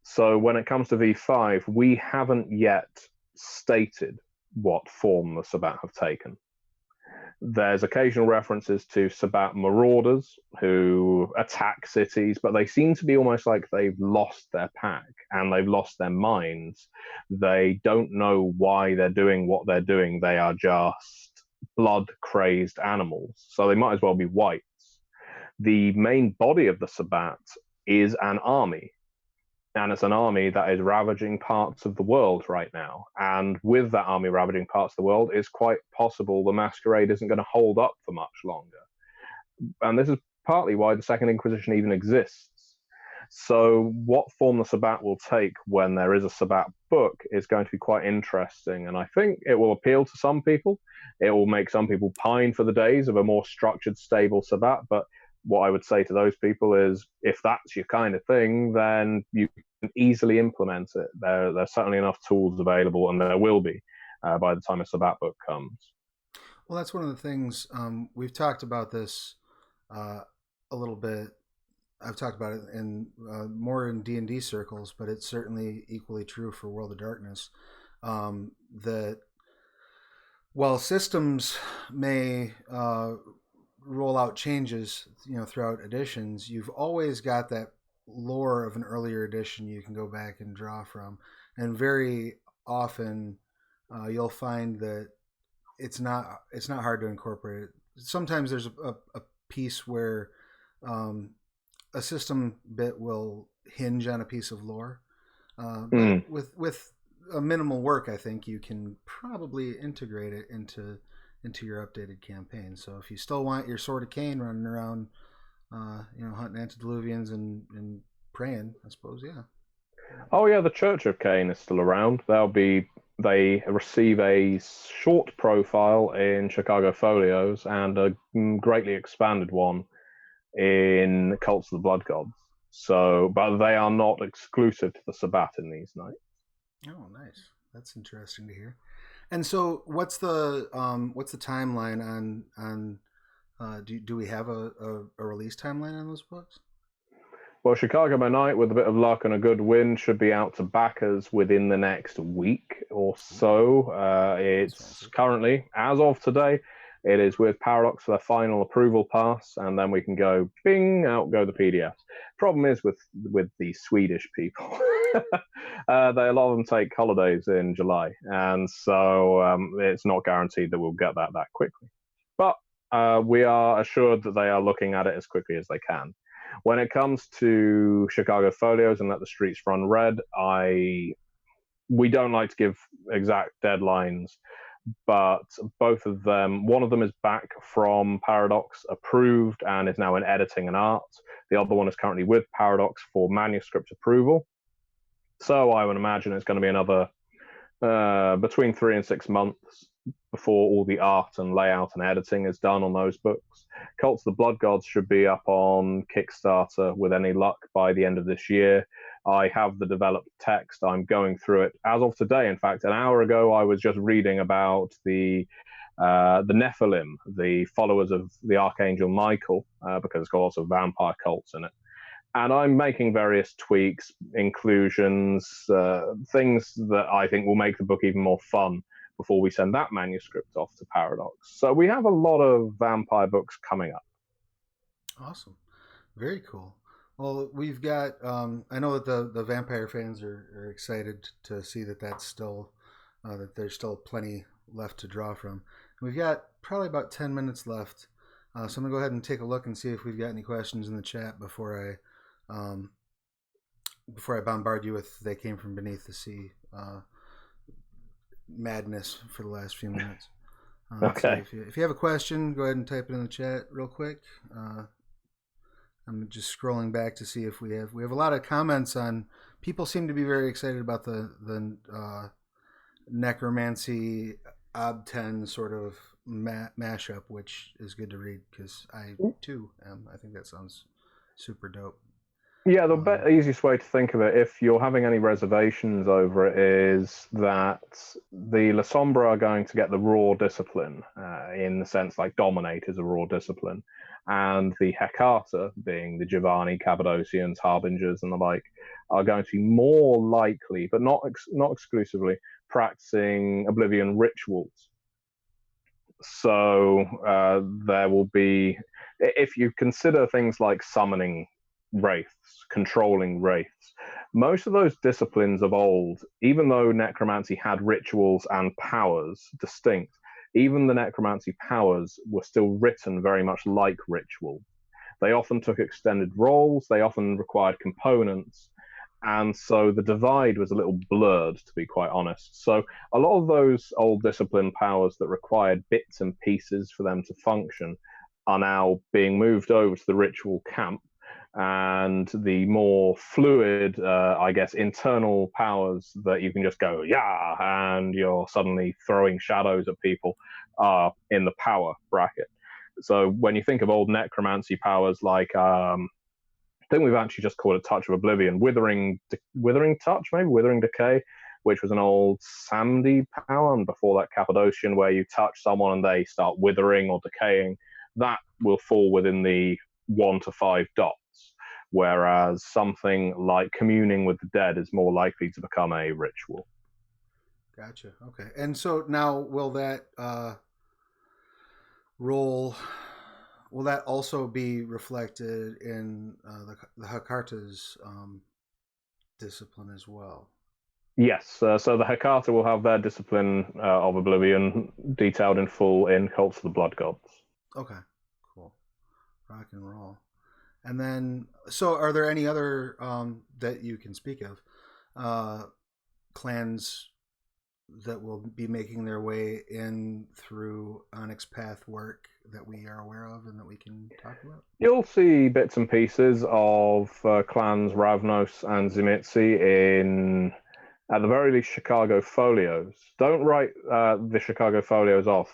So when it comes to V5, we haven't yet stated what form the Sabbat have taken. There's occasional references to Sabbat marauders who attack cities, but they seem to be almost like they've lost their pack and they've lost their minds. They don't know why they're doing what they're doing. They are just blood-crazed animals, so they might as well be whites. The main body of the Sabbat is an army, and it's an army that is ravaging parts of the world right now. And with that army ravaging parts of the world, it's quite possible the Masquerade isn't going to hold up for much longer. And this is partly why the Second Inquisition even exists. So what form the Sabbat will take when there is a Sabbat book is going to be quite interesting. And I think it will appeal to some people. It will make some people pine for the days of a more structured, stable Sabbat. But what I would say to those people is, if that's your kind of thing, then you can easily implement it. There's certainly enough tools available, and there will be by the time a Sabbat book comes. Well, that's one of the things we've talked about this a little bit. I've talked about it in more in D&D circles, but it's certainly equally true for World of Darkness. That while systems may roll out changes, throughout editions, you've always got that lore of an earlier edition you can go back and draw from, and very often you'll find that it's not hard to incorporate it. Sometimes there's a piece where a system bit will hinge on a piece of lore, but with a minimal work, I think you can probably integrate it into your updated campaign. So if you still want your Sword of Cain running around, hunting antediluvians and praying, I suppose, yeah. Oh yeah, the Church of Cain is still around. They receive a short profile in Chicago Folios and a greatly expanded one in Cults of the Blood Gods. So, but they are not exclusive to the Sabbat in these nights. Oh, nice. That's interesting to hear. And so, what's the timeline on? Do we have a release timeline on those books? Well, Chicago by Night, with a bit of luck and a good win, should be out to backers within the next week or so. It's currently, as of today, it is with Paradox for their final approval pass, and then we can go, bing, out go the PDFs. Problem is with the Swedish people. A lot of them take holidays in July, and so it's not guaranteed that we'll get that quickly. But we are assured that they are looking at it as quickly as they can. When it comes to Chicago Folios and Let the Streets Run Red, we don't like to give exact deadlines, but both of them, one of them is back from Paradox, approved, and is now in editing and art. The other one is currently with Paradox for manuscript approval. So I would imagine it's going to be another between 3 and 6 months before all the art and layout and editing is done on those books. Cults of the Blood Gods should be up on Kickstarter with any luck by the end of this year. I have the developed text. I'm going through it as of today. In fact, an hour ago, I was just reading about the Nephilim, the followers of the Archangel Michael, because it's got lots of vampire cults in it. And I'm making various tweaks, inclusions, things that I think will make the book even more fun before we send that manuscript off to Paradox. So we have a lot of vampire books coming up. Awesome. Very cool. Well, we've got, I know that the vampire fans are excited to see that that's still, that there's still plenty left to draw from. We've got probably about 10 minutes left. So I'm going to go ahead and take a look and see if we've got any questions in the chat before I bombard you with "They Came from Beneath the Sea" madness for the last few minutes. Okay. So if you have a question, go ahead and type it in the chat real quick. I'm just scrolling back to see if we have a lot of comments on. People seem to be very excited about the Necromancy Ob 10 sort of mashup, which is good to read because I too am. I think that sounds super dope. Yeah, the easiest way to think of it, if you're having any reservations over it, is that the Lasombra are going to get the raw discipline, in the sense like Dominate is a raw discipline, and the Hecata, being the Giovanni, Cappadocians, Harbingers, and the like, are going to be more likely, but not exclusively, practicing Oblivion rituals. So there will be, if you consider things like summoning wraiths, controlling wraiths, most of those disciplines of old, even though necromancy had rituals and powers distinct, even the necromancy powers were still written very much like ritual. They often took extended roles, they often required components, and so the divide was a little blurred, to be quite honest. So a lot of those old discipline powers that required bits and pieces for them to function are now being moved over to the ritual camp, and the more fluid, I guess, internal powers that you can just go, yeah, and you're suddenly throwing shadows at people are in the power bracket. So when you think of old necromancy powers like, I think we've actually just called it Touch of Oblivion, Withering Touch, maybe, Withering Decay, which was an old Samdi power, and before that Cappadocian, where you touch someone and they start withering or decaying, that will fall within the 1 to 5 dots. Whereas something like Communing with the Dead is more likely to become a ritual. Gotcha. Okay. And so now, will that role, will that also be reflected in the Hakata's discipline as well? Yes. So the Hecata will have their discipline of Oblivion detailed in full in Cults of the Blood Gods. Okay. Cool. Rock and roll. And then, so are there any other that you can speak of clans that will be making their way in through Onyx Path work that we are aware of and that we can talk about? You'll see bits and pieces of clans Ravenous and Zimitzi in, at the very least, Chicago Folios. Don't write the Chicago Folios off,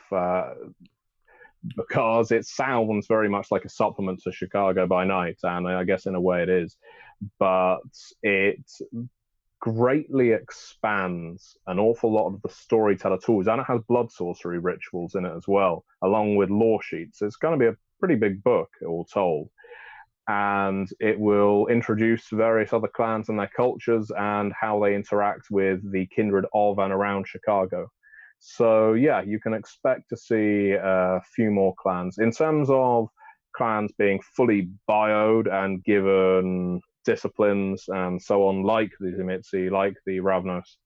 because it sounds very much like a supplement to Chicago by Night, and I guess in a way it is, but it greatly expands an awful lot of the storyteller tools, and it has blood sorcery rituals in it as well, along with lore sheets. It's going to be a pretty big book, all told, and it will introduce various other clans and their cultures and how they interact with the kindred of and around Chicago. So yeah, you can expect to see a few more clans. In terms of clans being fully bioed and given disciplines and so on, like the Zimitzi, like the Ravenous.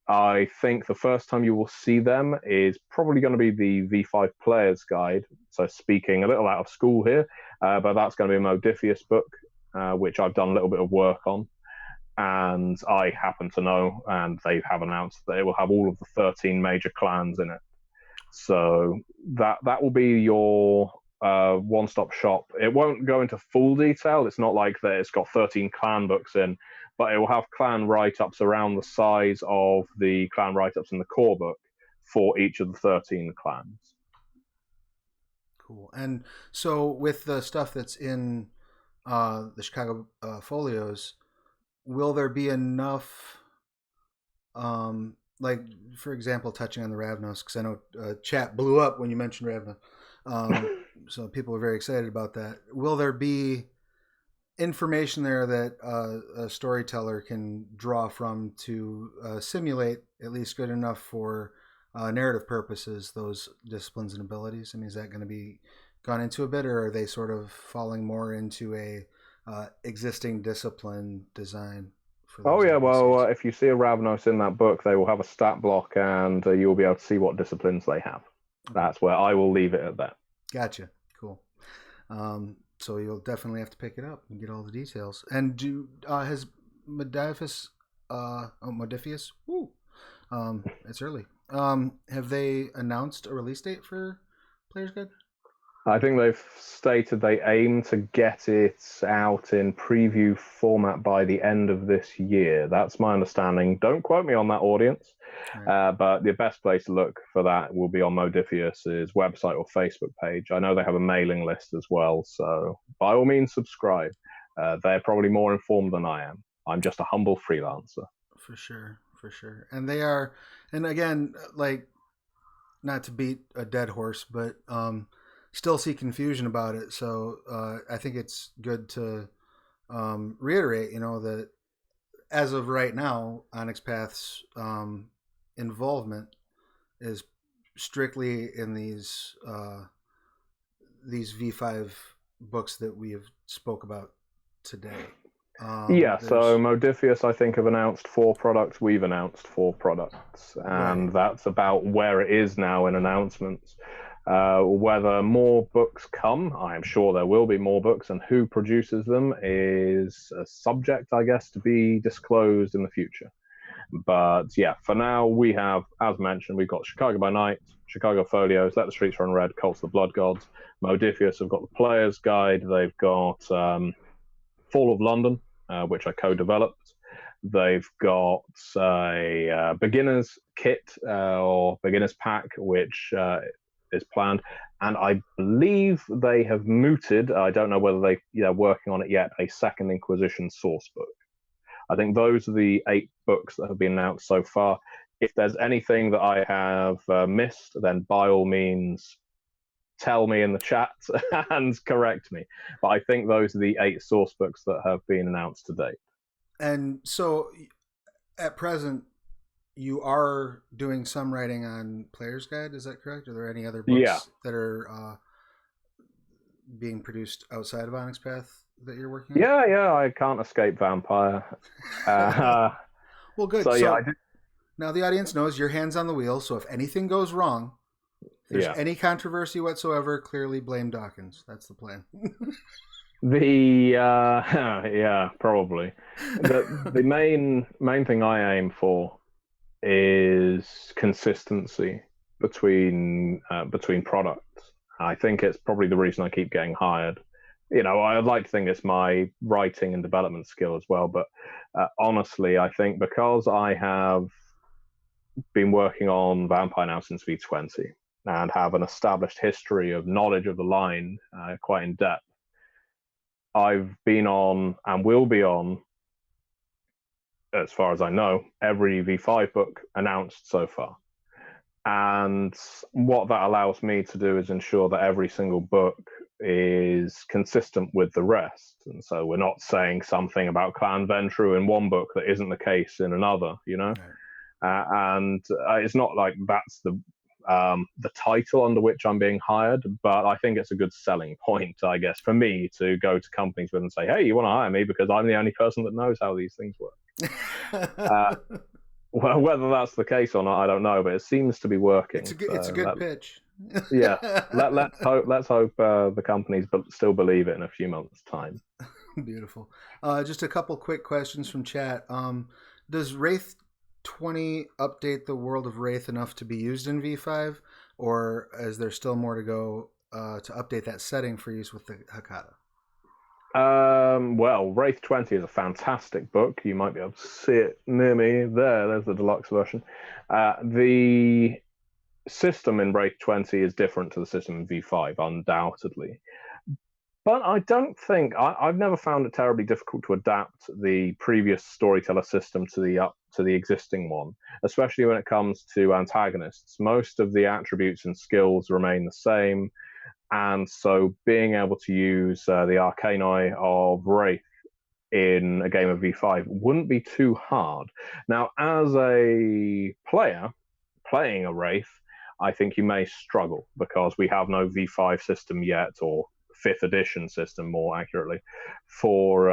I think the first time you will see them is probably going to be the V5 Player's Guide. So speaking a little out of school here, but that's going to be a Modiphius book, which I've done a little bit of work on. And I happen to know, and they have announced that it will have all of the 13 major clans in it. So that will be your one-stop shop. It won't go into full detail. It's not like that it's got 13 clan books in, but it will have clan write-ups around the size of the clan write-ups in the core book for each of the 13 clans. Cool. And so with the stuff that's in the Chicago folios, will there be enough, like, for example, touching on the Ravenous, because I know chat blew up when you mentioned Ravenous. So people are very excited about that. Will there be information there that a storyteller can draw from to simulate at least good enough for narrative purposes those disciplines and abilities? I mean, is that going to be gone into a bit, or are they sort of falling more into a existing discipline design? Oh yeah, well, if you see a Ravenous in that book, they will have a stat block, and you'll be able to see what disciplines they have. That's where I will leave it at that. Gotcha. Cool. So you'll definitely have to pick it up and get all the details. And has Modiphius? Modiphius? Woo! It's early. Have they announced a release date for Player's Guide? I think they've stated they aim to get it out in preview format by the end of this year. That's my understanding. Don't quote me on that, audience. Right. But the best place to look for that will be on Modiphius's website or Facebook page. I know they have a mailing list as well, so by all means subscribe. They're probably more informed than I am. I'm just a humble freelancer. For sure. And they are, and again, like, not to beat a dead horse, but still see confusion about it. So I think it's good to reiterate, that as of right now, Onyx Path's involvement is strictly in these V5 books that we have spoke about today. So Modiphius, I think, have announced 4 products. We've announced 4 products, and that's about where it is now in announcements. Whether more books come, I am sure there will be more books, and who produces them is a subject, I guess, to be disclosed in the future. But yeah, for now, we have, as mentioned, we've got Chicago by Night, Chicago Folios, Let the Streets Run Red, Cults of the Blood Gods. Modiphius have got the Player's Guide. They've got Fall of London, which I co-developed. They've got a beginner's kit or beginner's pack, which is planned, and I believe they have mooted, I don't know whether they're working on it yet, a Second Inquisition source book. I think those are the 8 books that have been announced so far. If there's anything that I have missed, then by all means tell me in the chat and correct me. But I think those are the 8 source books that have been announced to date. And so at present, you are doing some writing on Player's Guide, is that correct? Are there any other books that are being produced outside of Onyx Path that you're working on? Yeah, I can't escape Vampire. Well, good. So yeah, now the audience knows your hand's on the wheel, so if anything goes wrong, if there's any controversy whatsoever, clearly blame Dawkins. That's the plan. Probably. The main thing I aim for is consistency between products. I think it's probably the reason I keep getting hired. I'd like to think it's my writing and development skill as well, but honestly, I think because I have been working on Vampire now since V20 and have an established history of knowledge of the line quite in depth, I've been on and will be on, as far as I know, every V5 book announced so far. And what that allows me to do is ensure that every single book is consistent with the rest. And so we're not saying something about Clan Ventru in one book that isn't the case in another, Right. And it's not like that's the title under which I'm being hired, but I think it's a good selling point, I guess, for me to go to companies with and say, hey, you want to hire me because I'm the only person that knows how these things work. Well, whether that's the case or not, I don't know, but it seems to be working. It's a good pitch. Yeah, let's hope the companies still believe it in a few months' time. Beautiful. Just a couple quick questions from chat. Does Wraith 20 update the world of Wraith enough to be used in V5, or is there still more to go to update that setting for use with the Hekata? Well, Wraith 20 is a fantastic book. You might be able to see it near me. There's the deluxe version. The system in Wraith 20 is different to the system in V5, undoubtedly. But I don't think I've never found it terribly difficult to adapt the previous storyteller system to the existing one, especially when it comes to antagonists. Most of the attributes and skills remain the same, and so being able to use the Arcanoi of Wraith in a game of V5 wouldn't be too hard. Now, as a player playing a Wraith, I think you may struggle because we have no V5 system yet, or 5th edition system more accurately, for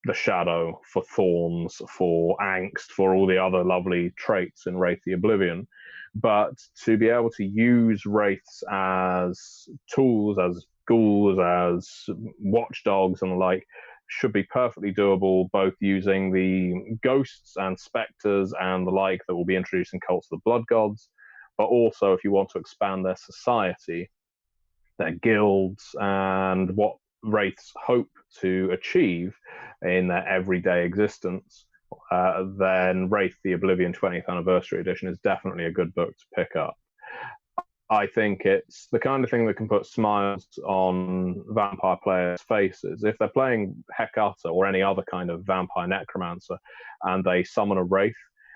the Shadow, for Thorns, for Angst, for all the other lovely traits in Wraith the Oblivion. But to be able to use Wraiths as tools, as ghouls, as watchdogs and the like, should be perfectly doable, both using the ghosts and spectres and the like that will be introduced in Cults of the Blood Gods, but also if you want to expand their society, their guilds, and what Wraiths hope to achieve in their everyday existence, then Wraith the Oblivion 20th Anniversary Edition is definitely a good book to pick up. I think it's the kind of thing that can put smiles on vampire players' faces. If they're playing Hekata or any other kind of vampire necromancer and they summon a Wraith,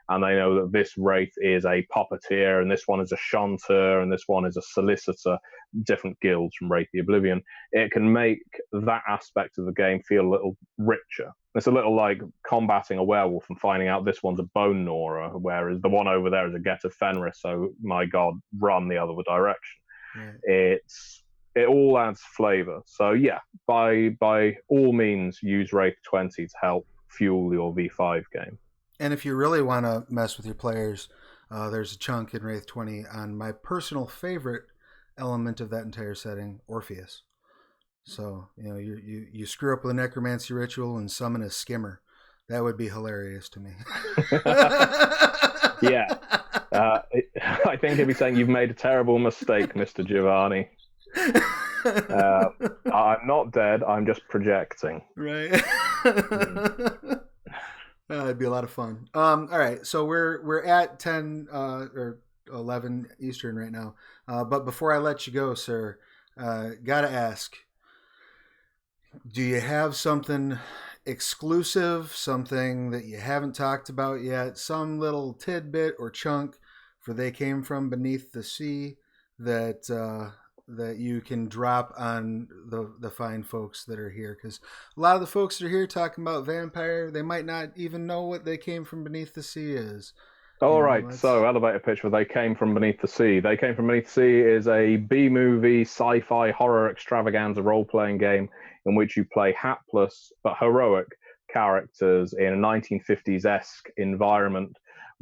and they know that this Wraith is a puppeteer, and this one is a chanteur, and this one is a solicitor, different guilds from Wraith the Oblivion, it can make that aspect of the game feel a little richer. It's a little like combating a werewolf and finding out this one's a bone gnawer, whereas the one over there is a Get of Fenris, so my god, run the other direction. Right. It all adds flavour. So yeah, by all means, use Wraith 20 to help fuel your V5 game. And if you really want to mess with your players, there's a chunk in Wraith 20 on my personal favorite element of that entire setting, Orpheus. So, you screw up with a necromancy ritual and summon a skimmer. That would be hilarious to me. Yeah. I think he'd be saying you've made a terrible mistake, Mr. Giovanni. I'm not dead, I'm just projecting. Right. It'd be a lot of fun. All right, so we're at 10 or 11 Eastern right now. But before I let you go, sir, gotta ask, do you have something exclusive, something that you haven't talked about yet, some little tidbit or chunk for They Came From Beneath the Sea that you can drop on the fine folks that are here? Because a lot of the folks that are here talking about vampire, they might not even know what They Came From Beneath the Sea is. All right, so elevator pitch for They Came From Beneath the Sea. They Came From Beneath the Sea is a B-movie, sci-fi, horror extravaganza role-playing game in which you play hapless but heroic characters in a 1950s-esque environment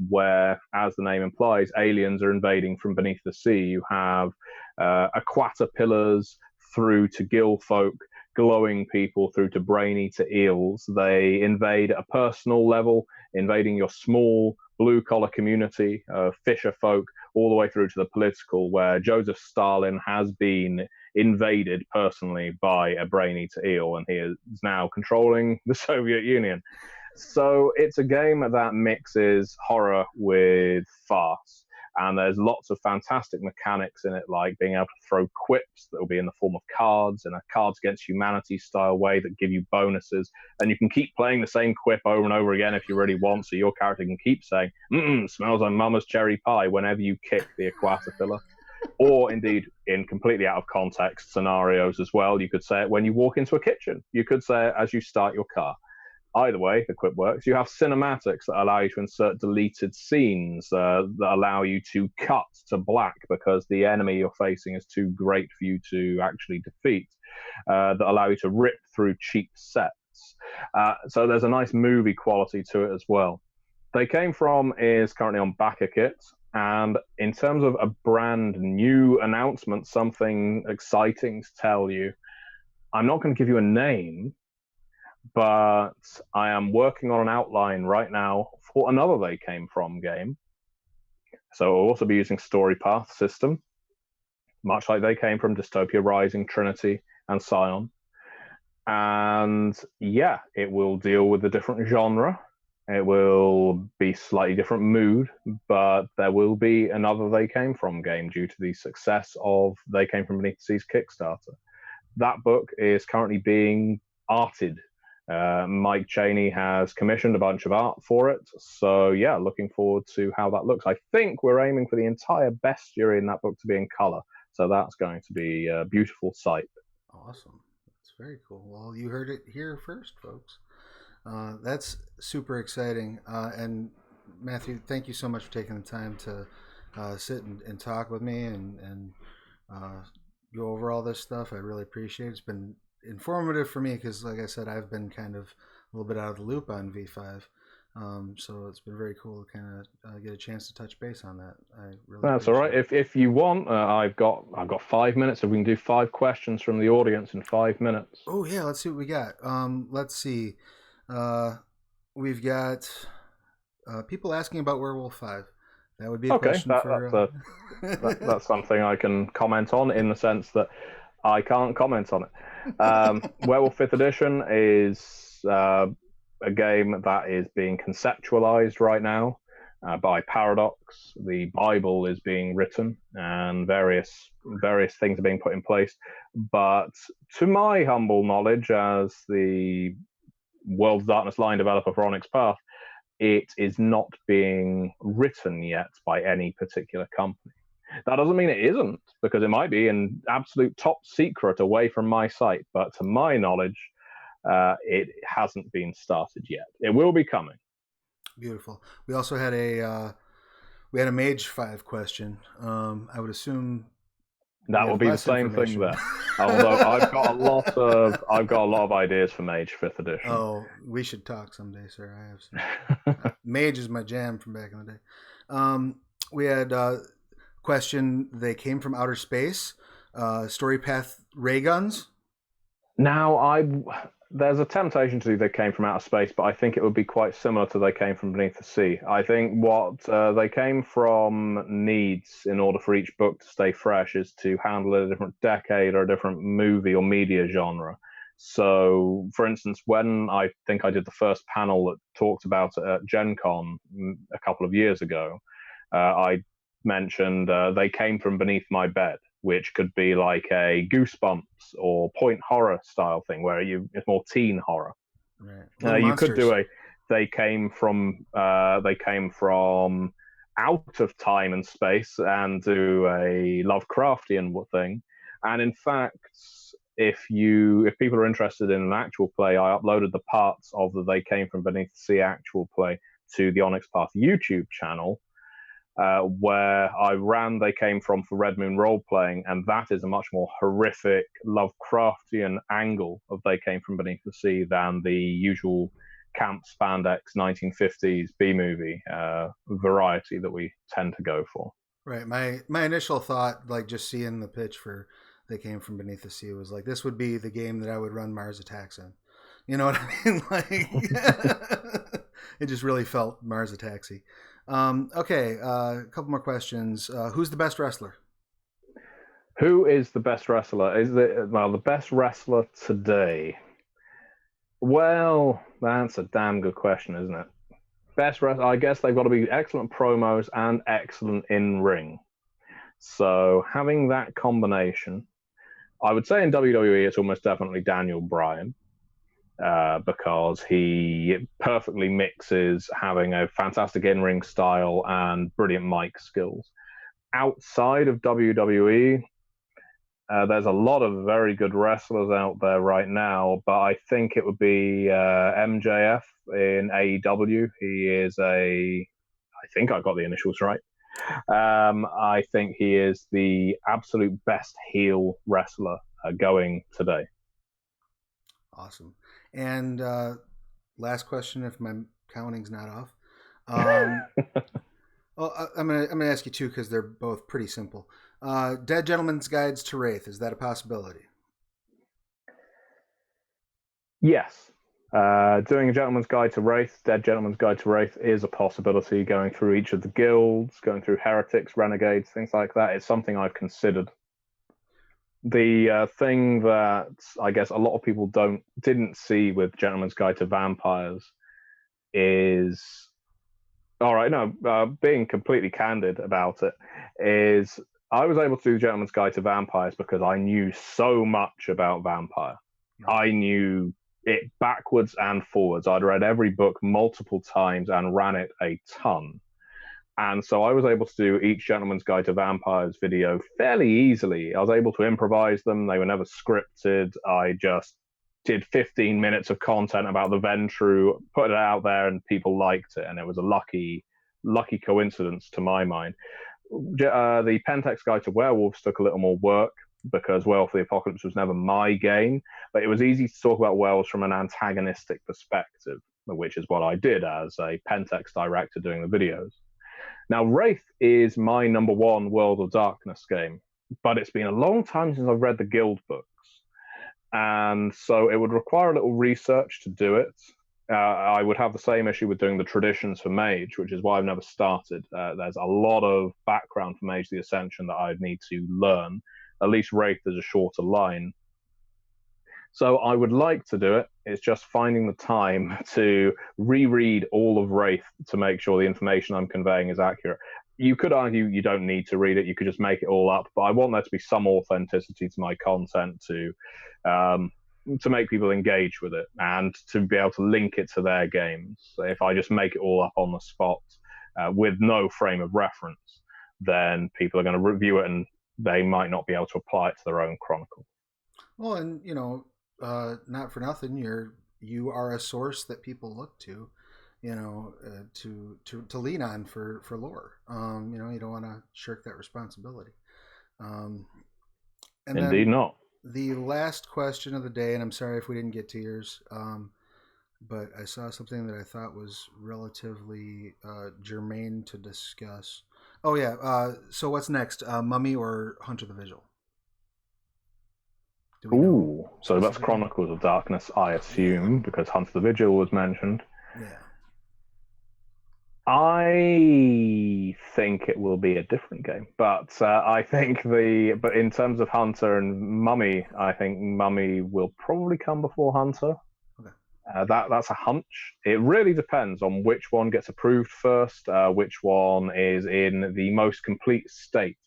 where, as the name implies, aliens are invading from beneath the sea. You have aquatapillars through to gill folk, glowing people through to brain-eater eels. They invade at a personal level, invading your small blue-collar community of fisher folk, all the way through to the political, where Joseph Stalin has been invaded personally by a brain-eater eel, and he is now controlling the Soviet Union. So it's a game that mixes horror with farce, and there's lots of fantastic mechanics in it, like being able to throw quips that will be in the form of cards in a Cards Against Humanity style way that give you bonuses, and you can keep playing the same quip over and over again if you really want, so your character can keep saying, smells like mama's cherry pie whenever you kick the aquatapilla. Or indeed, in completely out of context scenarios as well, you could say it when you walk into a kitchen. You could say it as you start your car. Either way, the quip works. You have cinematics that allow you to insert deleted scenes that allow you to cut to black because the enemy you're facing is too great for you to actually defeat, that allow you to rip through cheap sets. So there's a nice movie quality to it as well. They Came From is currently on backer kit, and in terms of a brand new announcement, something exciting to tell you, I'm not going to give you a name, but I am working on an outline right now for another They Came From game. So we'll also be using story path system, much like They Came From, Dystopia Rising, Trinity, and Scion. And yeah, it will deal with a different genre. It will be slightly different mood, but there will be another They Came From game due to the success of They Came From Beneath the Seas Kickstarter. That book is currently being arted. Mike Cheney has commissioned a bunch of art for it. So yeah, looking forward to how that looks. I think we're aiming for the entire bestiary in that book to be in color. So that's going to be a beautiful sight. Awesome. That's very cool. Well, you heard it here first, folks. That's super exciting. And Matthew, thank you so much for taking the time to sit and talk with me and go over all this stuff. I really appreciate it. It's been informative for me because, like I said, I've been kind of a little bit out of the loop on V5. So it's been very cool to kind of get a chance to touch base on that. I really That's all right. If you want, I've got 5 minutes. If we can do 5 questions from the audience in 5 minutes. Oh yeah, let's see what we got. Let's see. We've got people asking about Werewolf 5. That would be a question for... that's something I can comment on in the sense that I can't comment on it. Werewolf 5th Edition is a game that is being conceptualized right now by Paradox. The Bible is being written and various things are being put in place. But to my humble knowledge as the World of Darkness line developer for Onyx Path, it is not being written yet by any particular company. That doesn't mean it isn't, because it might be an absolute top secret away from my site, but to my knowledge, it hasn't been started yet. It will be coming. Beautiful. We also had a Mage 5 question. I would assume that will be the same thing there. Although I've got a lot of ideas for Mage 5th Edition. Oh, we should talk someday, sir. I have some. Mage is my jam from back in the day. We had question. They came from outer space. Story path ray guns. Now there's a temptation to do They Came From Outer Space, but I think it would be quite similar to They Came From Beneath the Sea. I think what They Came From needs in order for each book to stay fresh is to handle a different decade or a different movie or media genre. So, for instance, when I think I did the first panel that talked about it at Gen Con a couple of years ago, I mentioned They Came From Beneath My Bed, which could be like a Goosebumps or Point Horror style thing, where it's more teen horror. Right. You could do They came from out of time and space and do a Lovecraftian thing. And in fact, if people are interested in an actual play, I uploaded the parts of the They Came From Beneath the Sea actual play to the Onyx Path YouTube channel, where I ran They Came From for Red Moon role playing, and that is a much more horrific Lovecraftian angle of They Came From Beneath the Sea than the usual camp spandex 1950s B-movie variety that we tend to go for. Right. My initial thought, like just seeing the pitch for They Came From Beneath the Sea, was like, this would be the game that I would run Mars Attacks in. You know what I mean? Like, it just really felt Mars Attacks-y. Okay, a couple more questions. Who's the best wrestler? Who is the best wrestler? The best wrestler today? Well, that's a damn good question, isn't it? Best wrestler, I guess they've got to be excellent promos and excellent in-ring. So having that combination, I would say in WWE it's almost definitely Daniel Bryan. Because he perfectly mixes having a fantastic in-ring style and brilliant mic skills. Outside of WWE, There's a lot of very good wrestlers out there right now, but I think it would be MJF in AEW. He is I think I got the initials right. I think he is the absolute best heel wrestler going today. Awesome. And last question, if my counting's not off. Well, I'm gonna ask you two because they're both pretty simple. Dead Gentleman's Guides to Wraith, is that a possibility? Yes. Doing a Gentleman's Guide to Wraith, Dead Gentleman's Guide to Wraith is a possibility. Going through each of the guilds, going through heretics, renegades, things like that. It's something I've considered. The thing that I guess a lot of people didn't see with Gentleman's Guide to Vampires is, all right, no, being completely candid about it, is I was able to do Gentleman's Guide to Vampires because I knew so much about vampire. I knew it backwards and forwards. I'd read every book multiple times and ran it a ton. And so I was able to do each Gentleman's Guide to Vampires video fairly easily. I was able to improvise them. They were never scripted. I just did 15 minutes of content about the Ventrue, put it out there, and people liked it. And it was a lucky coincidence to my mind. The Pentex Guide to Werewolves took a little more work because Werewolf of the Apocalypse was never my game, but it was easy to talk about werewolves from an antagonistic perspective, which is what I did as a Pentex director doing the videos. Now, Wraith is my number one World of Darkness game, but it's been a long time since I've read the Guild books, and so it would require a little research to do it. I would have the same issue with doing the traditions for Mage, which is why I've never started. There's a lot of background for Mage the Ascension that I'd need to learn. At least Wraith is a shorter line. So I would like to do it. It's just finding the time to reread all of Wraith to make sure the information I'm conveying is accurate. You could argue you don't need to read it. You could just make it all up. But I want there to be some authenticity to my content to make people engage with it and to be able to link it to their games. So if I just make it all up on the spot with no frame of reference, then people are going to review it and they might not be able to apply it to their own chronicle. Well, and not for nothing, you are a source that people look to, to lean on for lore. You don't want to shirk that responsibility. And Indeed then not. The last question of the day, and I'm sorry if we didn't get to yours, but I saw something that I thought was relatively germane to discuss. Oh yeah. So what's next? Mummy or Hunt of the Vigil? Ooh, so that's Chronicles of Darkness, I assume, because Hunt of the Vigil was mentioned. Yeah. I think it will be a different game, but I think but in terms of Hunter and Mummy, I think Mummy will probably come before Hunter. Okay. That's a hunch. It really depends on which one gets approved first, which one is in the most complete state.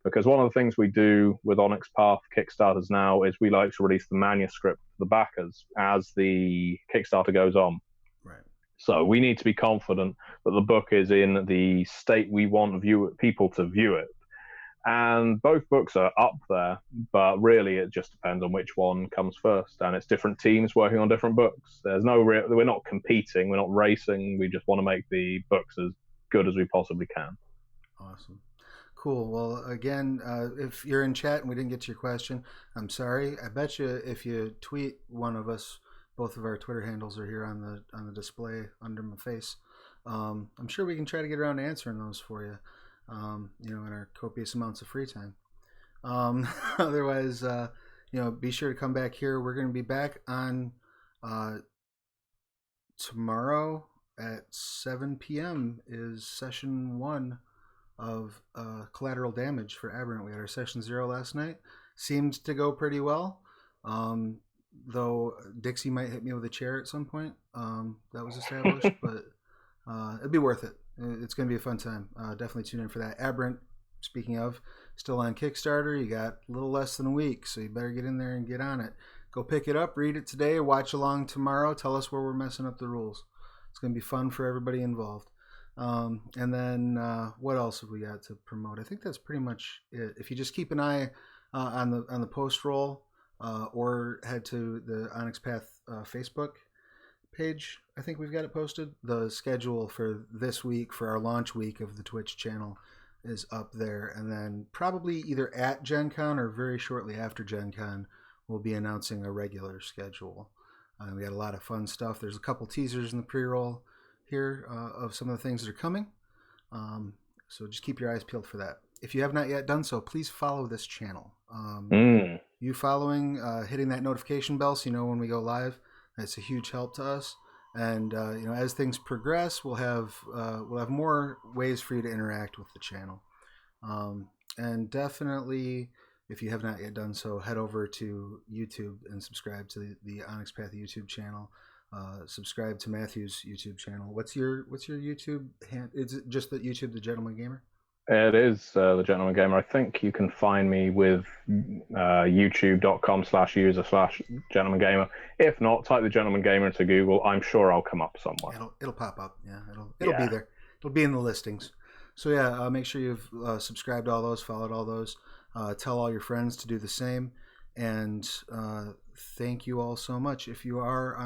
Because one of the things we do with Onyx Path Kickstarters now is we like to release the manuscript to the backers as the Kickstarter goes on. Right. So we need to be confident that the book is in the state we want people to view it. And both books are up there, but really it just depends on which one comes first. And it's different teams working on different books. We're not competing, we're not racing. We just want to make the books as good as we possibly can. Awesome. Cool. Well, again, if you're in chat and we didn't get to your question, I'm sorry. I bet you if you tweet one of us, both of our Twitter handles are here on the display under my face. I'm sure we can try to get around to answering those for you. In our copious amounts of free time. Otherwise, be sure to come back here. We're going to be back on tomorrow at 7 p.m. is session 1 of Collateral Damage for Aberrant. We had our session 0 last night. Seemed to go pretty well. Though Dixie might hit me with a chair at some point. That was established, but it'd be worth it. It's going to be a fun time. Definitely tune in for that. Aberrant, speaking of, still on Kickstarter. You got a little less than a week, so you better get in there and get on it. Go pick it up, read it today, watch along tomorrow. Tell us where we're messing up the rules. It's going to be fun for everybody involved. And then what else have we got to promote? I think that's pretty much it. If you just keep an eye on the post roll, or head to the Onyx Path Facebook page. I think we've got it posted. The schedule for this week, for our launch week of the Twitch channel, is up there. And then probably either at Gen Con or very shortly after Gen Con, we'll be announcing a regular schedule. We got a lot of fun stuff. There's a couple teasers in the pre-roll here of some of the things that are coming. So just keep your eyes peeled for that. If you have not yet done so, please follow this channel. You following, hitting that notification bell so you know when we go live, that's a huge help to us. And you know, as things progress, we'll have more ways for you to interact with the channel. And definitely, if you have not yet done so, head over to YouTube and subscribe to the Onyx Path YouTube channel. Subscribe to Matthew's YouTube channel. What's your YouTube hand? Is it just the YouTube, The Gentleman Gamer? It is The Gentleman Gamer. I think you can find me with youtube.com/user/Gentleman Gamer. If not, type The Gentleman Gamer into Google. I'm sure I'll come up somewhere. It'll pop up. Yeah, it'll be there. It'll be in the listings. So yeah, make sure you've subscribed to all those, followed all those. Tell all your friends to do the same. And thank you all so much. If you are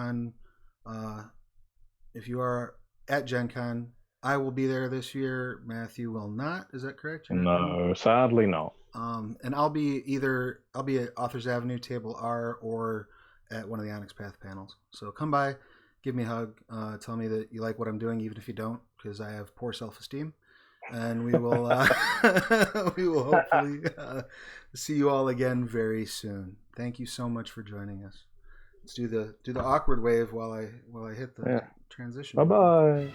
at Gen Con, I will be there this year. Matthew will not. Is that correct? No, sadly not. And I'll be at Authors Avenue Table R or at one of the Onyx Path panels. So come by, give me a hug, tell me that you like what I'm doing, even if you don't, because I have poor self-esteem. And we will hopefully see you all again very soon. Thank you so much for joining us. Let's do the awkward wave while I hit the transition. Bye bye.